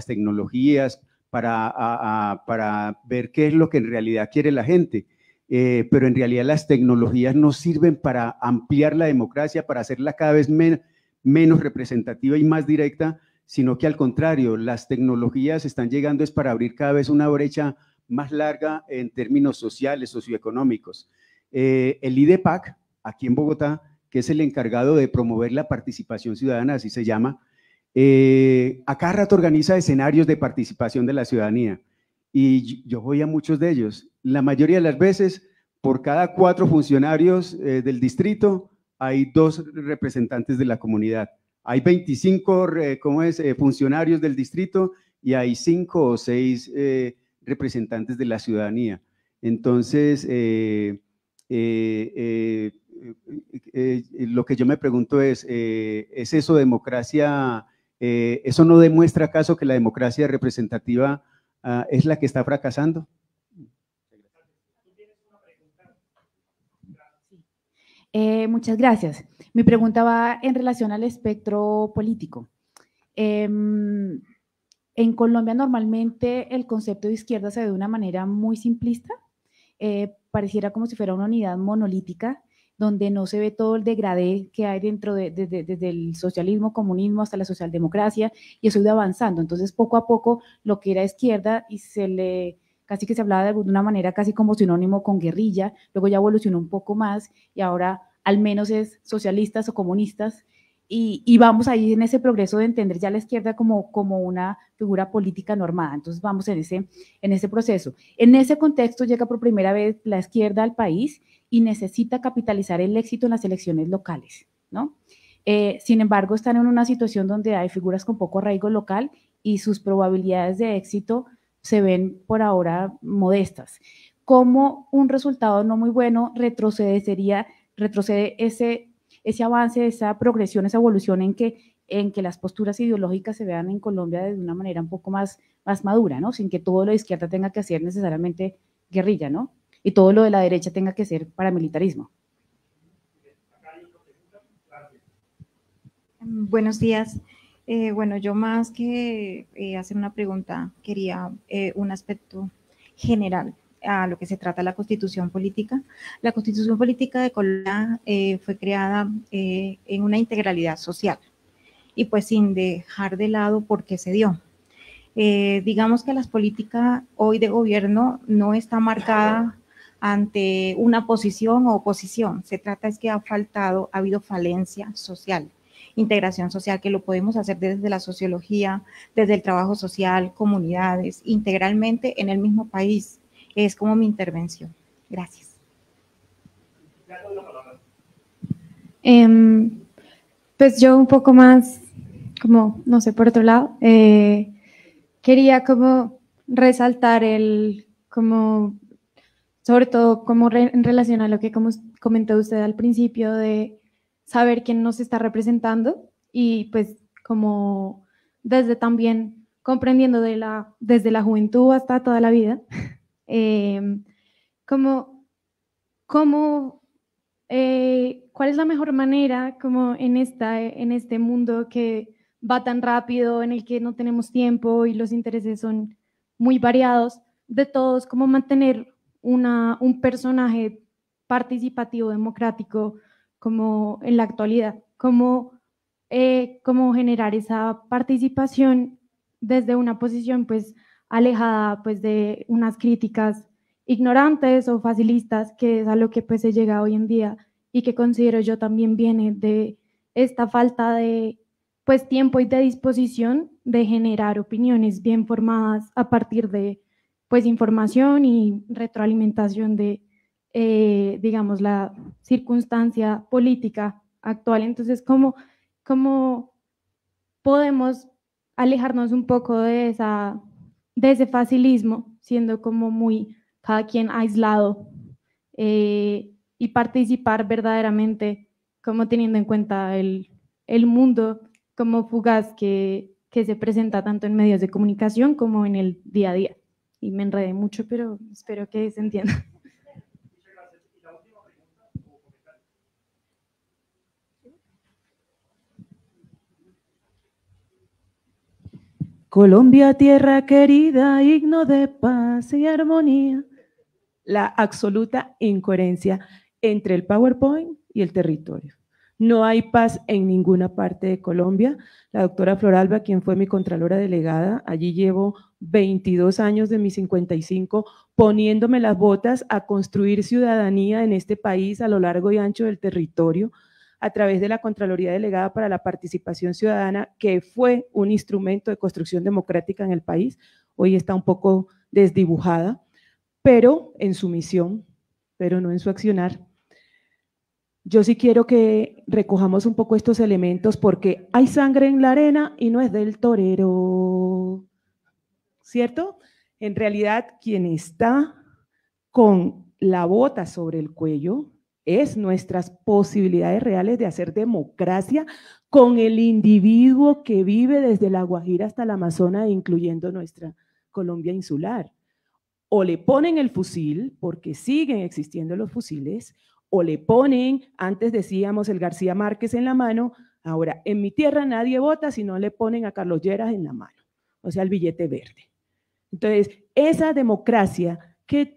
tecnologías para ver qué es lo que en realidad quiere la gente. Pero en realidad las tecnologías no sirven para ampliar la democracia, para hacerla cada vez menos representativa y más directa, sino que al contrario, las tecnologías están llegando es para abrir cada vez una brecha más larga en términos sociales, socioeconómicos. El IDEPAC, aquí en Bogotá, que es el encargado de promover la participación ciudadana, así se llama, a cada rato organiza escenarios de participación de la ciudadanía, y yo voy a muchos de ellos. La mayoría de las veces, por cada 4 funcionarios del distrito, hay 2 representantes de la comunidad. Hay 25 funcionarios del distrito y hay 5 o 6 representantes de la ciudadanía. Entonces, lo que yo me pregunto ¿es eso democracia? ¿Eso no demuestra acaso que la democracia representativa es la que está fracasando? Muchas gracias. Mi pregunta va en relación al espectro político. En Colombia normalmente el concepto de izquierda se ve de una manera muy simplista, pareciera como si fuera una unidad monolítica, donde no se ve todo el degradé que hay dentro desde el socialismo, comunismo hasta la socialdemocracia, y eso ha ido avanzando. Entonces, poco a poco, lo que era izquierda y casi que se hablaba de alguna manera casi como sinónimo con guerrilla, luego ya evolucionó un poco más y ahora al menos es socialistas o comunistas, y vamos ahí en ese progreso de entender ya la izquierda como una figura política normada. Entonces vamos en ese proceso. En ese contexto llega por primera vez la izquierda al país y necesita capitalizar el éxito en las elecciones locales, ¿no? Sin embargo, están en una situación donde hay figuras con poco arraigo local y sus probabilidades de éxito se ven por ahora modestas. Como un resultado no muy bueno retrocede ese avance, esa progresión, esa evolución en que las posturas ideológicas se vean en Colombia de una manera un poco más madura, ¿no? Sin que todo lo de izquierda tenga que ser necesariamente guerrilla, ¿no? Y todo lo de la derecha tenga que ser paramilitarismo. Buenos días. Bueno, yo más que hacer una pregunta, quería un aspecto general a lo que se trata la Constitución Política. La Constitución Política de Colombia fue creada en una integralidad social y pues sin dejar de lado por qué se dio. Digamos que las políticas hoy de gobierno no está marcada ante una posición o oposición. Se trata es que ha habido falencia social, integración social, que lo podemos hacer desde la sociología, desde el trabajo social, comunidades, integralmente en el mismo país. Es como mi intervención. Gracias. Pues yo un poco más, como, no sé, por otro lado, quería como resaltar sobre todo en relación a lo que comentó usted al principio de saber quién nos está representando y pues como desde también comprendiendo desde la juventud hasta toda la vida, ¿cuál es la mejor manera como en este mundo que va tan rápido, en el que no tenemos tiempo y los intereses son muy variados, de todos, cómo mantener un personaje participativo, democrático, como en la actualidad? ¿Cómo generar esa participación desde una posición pues alejada pues de unas críticas ignorantes o facilistas, que es a lo que pues se llega hoy en día y que considero yo también viene de esta falta de pues tiempo y de disposición de generar opiniones bien formadas a partir de pues información y retroalimentación de digamos la circunstancia política actual? Entonces, ¿cómo podemos alejarnos un poco de ese facilismo, siendo como muy cada quien aislado, y participar verdaderamente, como teniendo en cuenta el mundo como fugaz que se presenta tanto en medios de comunicación como en el día a día? Y me enredé mucho, pero espero que se entienda. Colombia, tierra querida, himno de paz y armonía. La absoluta incoherencia entre el PowerPoint y el territorio. No hay paz en ninguna parte de Colombia. La doctora Floralba, quien fue mi contralora delegada, allí llevo 22 años de mis 55 poniéndome las botas a construir ciudadanía en este país a lo largo y ancho del territorio, a través de la Contraloría Delegada para la Participación Ciudadana, que fue un instrumento de construcción democrática en el país. Hoy está un poco desdibujada, pero en su misión, pero no en su accionar. Yo sí quiero que recojamos un poco estos elementos, porque hay sangre en la arena y no es del torero, ¿cierto? En realidad, quien está con la bota sobre el cuello es nuestras posibilidades reales de hacer democracia con el individuo que vive desde La Guajira hasta la Amazonas, incluyendo nuestra Colombia insular. O le ponen el fusil, porque siguen existiendo los fusiles, o le ponen, antes decíamos, el García Márquez en la mano. Ahora, en mi tierra nadie vota si no le ponen a Carlos Lleras en la mano, o sea, el billete verde. Entonces, esa democracia, ¿qué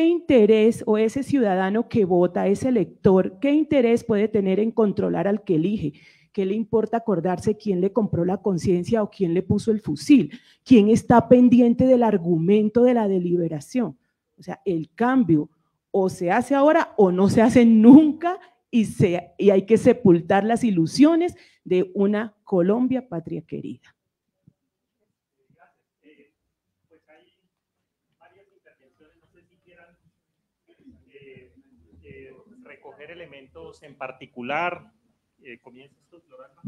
interés, o ese ciudadano que vota, ese elector, qué interés puede tener en controlar al que elige? ¿Qué le importa acordarse quién le compró la conciencia o quién le puso el fusil? ¿Quién está pendiente del argumento de la deliberación? O sea, el cambio o se hace ahora o no se hace nunca, y hay que sepultar las ilusiones de una Colombia patria querida. Pues hay varias intervenciones, no sé si quieran recoger elementos en particular. ¿Comienza esto, Floralba?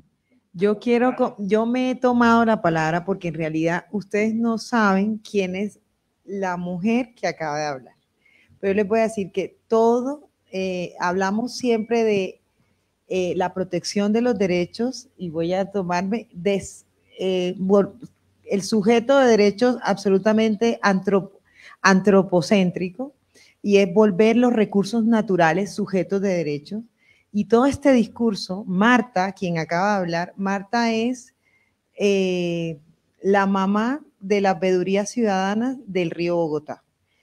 Yo me he tomado la palabra porque en realidad ustedes no saben quién es la mujer que acaba de hablar. Pero yo les voy a decir que hablamos siempre de la protección de los derechos, y voy a tomarme el sujeto de derechos absolutamente antropocéntrico, y es volver los recursos naturales sujetos de derechos. Y todo este discurso, Marta, quien acaba de hablar, Marta es la mamá de las veedurías ciudadanas del río Bogotá.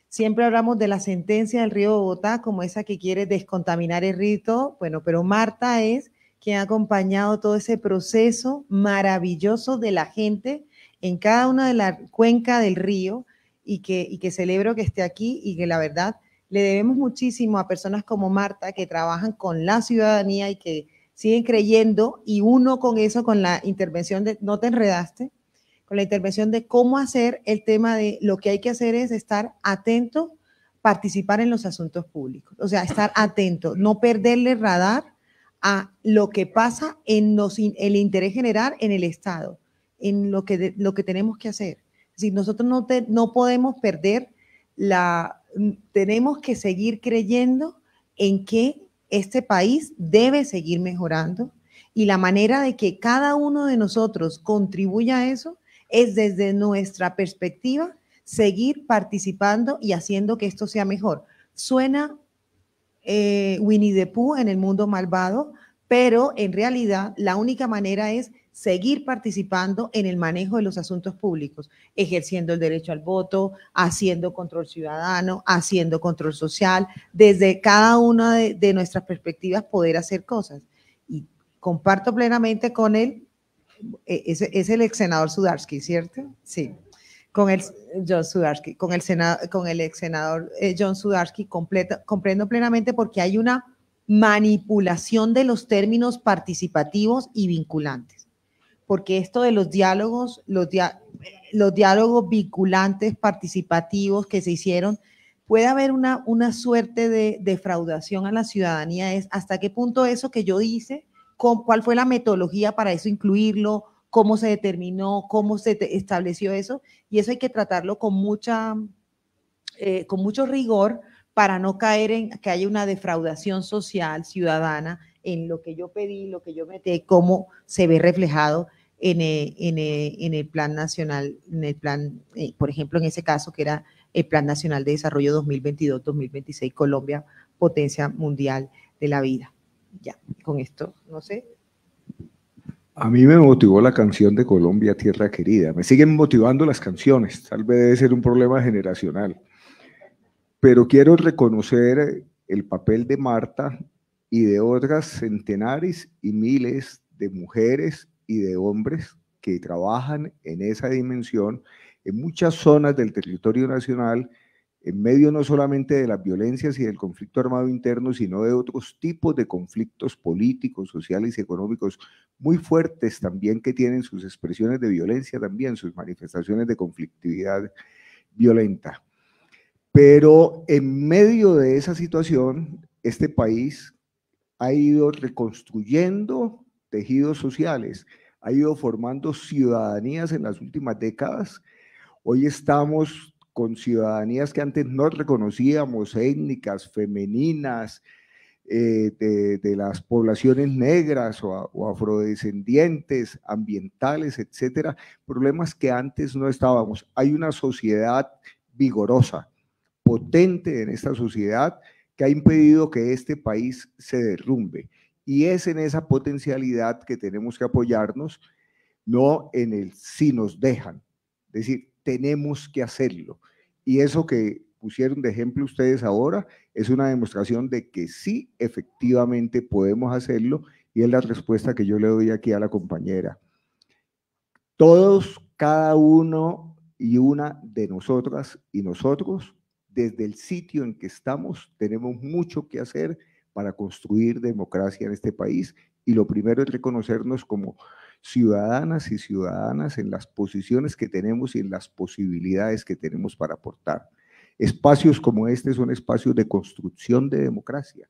Siempre hablamos de la sentencia del río Bogotá como esa que quiere descontaminar el río y todo. Bueno, pero Marta es quien ha acompañado todo ese proceso maravilloso de la gente en cada una de las cuencas del río, y que celebro que esté aquí, y que la verdad le debemos muchísimo a personas como Marta, que trabajan con la ciudadanía y que siguen creyendo, y uno con eso, con la intervención de, no te enredaste, con la intervención de cómo hacer el tema de lo que hay que hacer es estar atento, participar en los asuntos públicos, o sea, estar atento, no perderle radar a lo que pasa en el interés general en el Estado, en lo que tenemos que hacer. Es decir, nosotros no podemos perder tenemos que seguir creyendo en que este país debe seguir mejorando, y la manera de que cada uno de nosotros contribuya a eso es desde nuestra perspectiva seguir participando y haciendo que esto sea mejor. Suena Winnie the Pooh en el mundo malvado, pero en realidad la única manera es seguir participando en el manejo de los asuntos públicos, ejerciendo el derecho al voto, haciendo control ciudadano, haciendo control social, desde cada una de nuestras perspectivas poder hacer cosas. Y comparto plenamente con él, es el ex senador Sudarsky, ¿cierto? Sí, con el John Sudarsky, con el ex senador John Sudarsky, comprendo plenamente, porque hay una manipulación de los términos participativos y vinculantes. Porque esto de los diálogos vinculantes, participativos que se hicieron, puede haber una suerte de defraudación a la ciudadanía. Es hasta qué punto eso que yo hice, cuál fue la metodología para eso incluirlo, cómo se determinó, cómo se estableció eso, y eso hay que tratarlo con mucho rigor para no caer en que haya una defraudación social, ciudadana, en lo que yo pedí, lo que yo metí, cómo se ve reflejado en el plan nacional, por ejemplo, en ese caso que era el Plan Nacional de Desarrollo 2022-2026, Colombia, potencia mundial de la vida. Ya, con esto, no sé. A mí me motivó la canción de Colombia, Tierra Querida. Me siguen motivando las canciones, tal vez debe ser un problema generacional. Pero quiero reconocer el papel de Marta y de otras centenares y miles de mujeres y de hombres que trabajan en esa dimensión en muchas zonas del territorio nacional, en medio no solamente de las violencias y del conflicto armado interno, sino de otros tipos de conflictos políticos, sociales y económicos muy fuertes también, que tienen sus expresiones de violencia también, sus manifestaciones de conflictividad violenta. Pero en medio de esa situación, este país ha ido reconstruyendo tejidos sociales, ha ido formando ciudadanías en las últimas décadas. Hoy estamos con ciudadanías que antes no reconocíamos, étnicas, femeninas, de las poblaciones negras o afrodescendientes, ambientales, etcétera, problemas que antes no estábamos. Hay una sociedad vigorosa, potente en esta sociedad, que ha impedido que este país se derrumbe, y es en esa potencialidad que tenemos que apoyarnos, no en el si nos dejan, es decir, tenemos que hacerlo, y eso que pusieron de ejemplo ustedes ahora es una demostración de que sí, efectivamente podemos hacerlo, y es la respuesta que yo le doy aquí a la compañera. Todos, cada uno y una de nosotras y nosotros, desde el sitio en que estamos, tenemos mucho que hacer para construir democracia en este país, y lo primero es reconocernos como ciudadanas y ciudadanas en las posiciones que tenemos y en las posibilidades que tenemos para aportar. Espacios como este son espacios de construcción de democracia,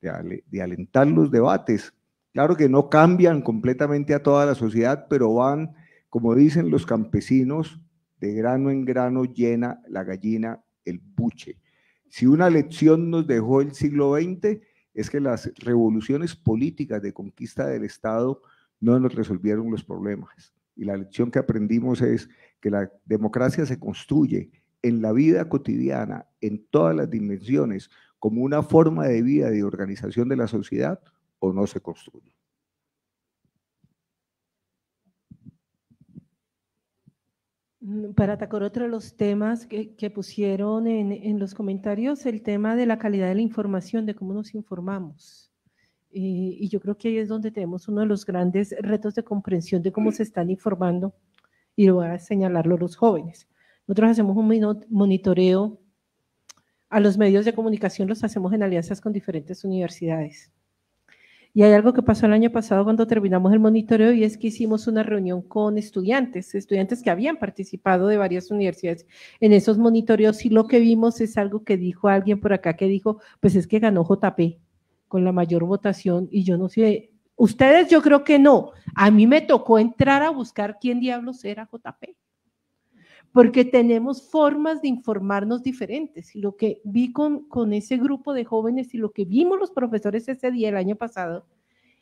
de alentar los debates. Claro que no cambian completamente a toda la sociedad, pero van, como dicen los campesinos, de grano en grano llena la gallina el buche. Si una lección nos dejó el siglo XX, es que las revoluciones políticas de conquista del Estado no nos resolvieron los problemas. Y la lección que aprendimos es que la democracia se construye en la vida cotidiana, en todas las dimensiones, como una forma de vida, de organización de la sociedad, o no se construye. Para atacar otro de los temas que pusieron en los comentarios, el tema de la calidad de la información, de cómo nos informamos. Y yo creo que ahí es donde tenemos uno de los grandes retos de comprensión de cómo se están informando, y lo voy a señalarlo los jóvenes. Nosotros hacemos un monitoreo a los medios de comunicación, los hacemos en alianzas con diferentes universidades. Y hay algo que pasó el año pasado cuando terminamos el monitoreo, y es que hicimos una reunión con estudiantes que habían participado de varias universidades en esos monitoreos, y lo que vimos es algo que dijo alguien por acá, que dijo, pues es que ganó JP con la mayor votación, y yo no sé, ustedes yo creo que no, a mí me tocó entrar a buscar quién diablos era JP. porque tenemos formas de informarnos diferentes. Y lo que vi con ese grupo de jóvenes y lo que vimos los profesores ese día, el año pasado,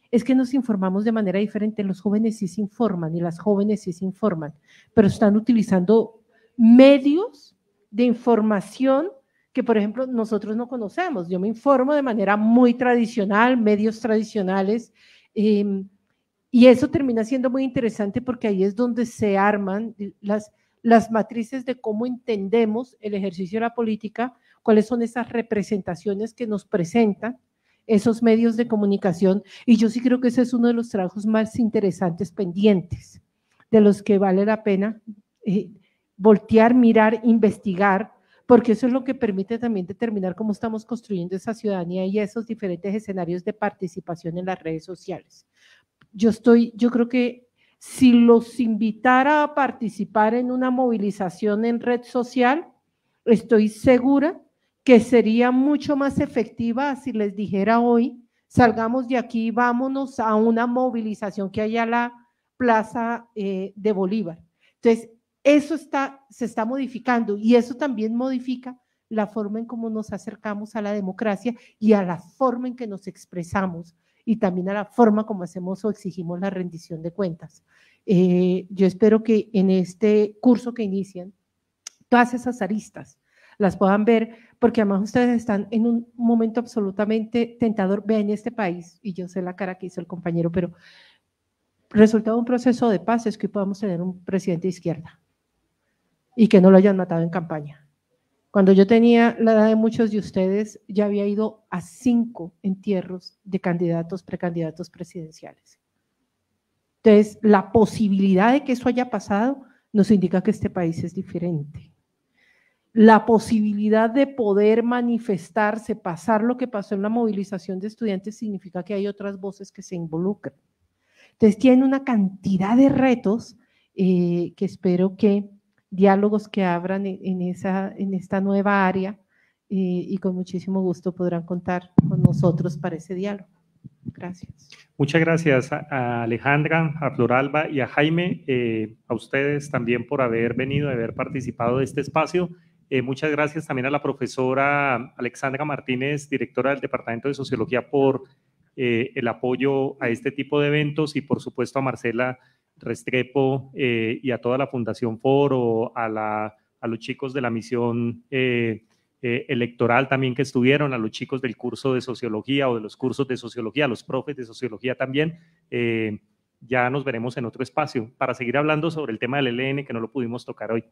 es que nos informamos de manera diferente. Los jóvenes sí se informan y las jóvenes sí se informan, pero están utilizando medios de información que, por ejemplo, nosotros no conocemos. Yo me informo de manera muy tradicional, medios tradicionales, y eso termina siendo muy interesante porque ahí es donde se arman las matrices de cómo entendemos el ejercicio de la política, cuáles son esas representaciones que nos presentan esos medios de comunicación, y yo sí creo que ese es uno de los trabajos más interesantes pendientes, de los que vale la pena voltear, mirar, investigar, porque eso es lo que permite también determinar cómo estamos construyendo esa ciudadanía y esos diferentes escenarios de participación en las redes sociales. Yo creo que si los invitara a participar en una movilización en red social, estoy segura que sería mucho más efectiva si les dijera hoy, salgamos de aquí, vámonos a una movilización que haya a la Plaza de Bolívar. Entonces, eso se está modificando y eso también modifica la forma en cómo nos acercamos a la democracia y a la forma en que nos expresamos y también a la forma como hacemos o exigimos la rendición de cuentas. Yo espero que en este curso que inician, todas esas aristas las puedan ver, porque además ustedes están en un momento absolutamente tentador. Vean este país, y yo sé la cara que hizo el compañero, pero resultado de un proceso de paz es que podamos tener un presidente de izquierda y que no lo hayan matado en campaña. Cuando yo tenía la edad de muchos de ustedes, ya había ido a 5 entierros de candidatos, precandidatos presidenciales. Entonces, la posibilidad de que eso haya pasado nos indica que este país es diferente. La posibilidad de poder manifestarse, pasar lo que pasó en la movilización de estudiantes, significa que hay otras voces que se involucran. Entonces, tienen una cantidad de retos que espero que diálogos que abran en esta nueva área y con muchísimo gusto podrán contar con nosotros para ese diálogo. Gracias. Muchas gracias a Alejandra, a Floralba y a Jaime, a ustedes también por haber venido, haber participado de este espacio. Muchas gracias también a la profesora Alexandra Martínez, directora del Departamento de Sociología, por el apoyo a este tipo de eventos, y por supuesto a Marcela Restrepo y a toda la Fundación Foro, a los chicos de la misión electoral también que estuvieron, a los chicos del curso de Sociología o de los cursos de Sociología, a los profes de Sociología también. Ya nos veremos en otro espacio para seguir hablando sobre el tema del ELN, que no lo pudimos tocar hoy.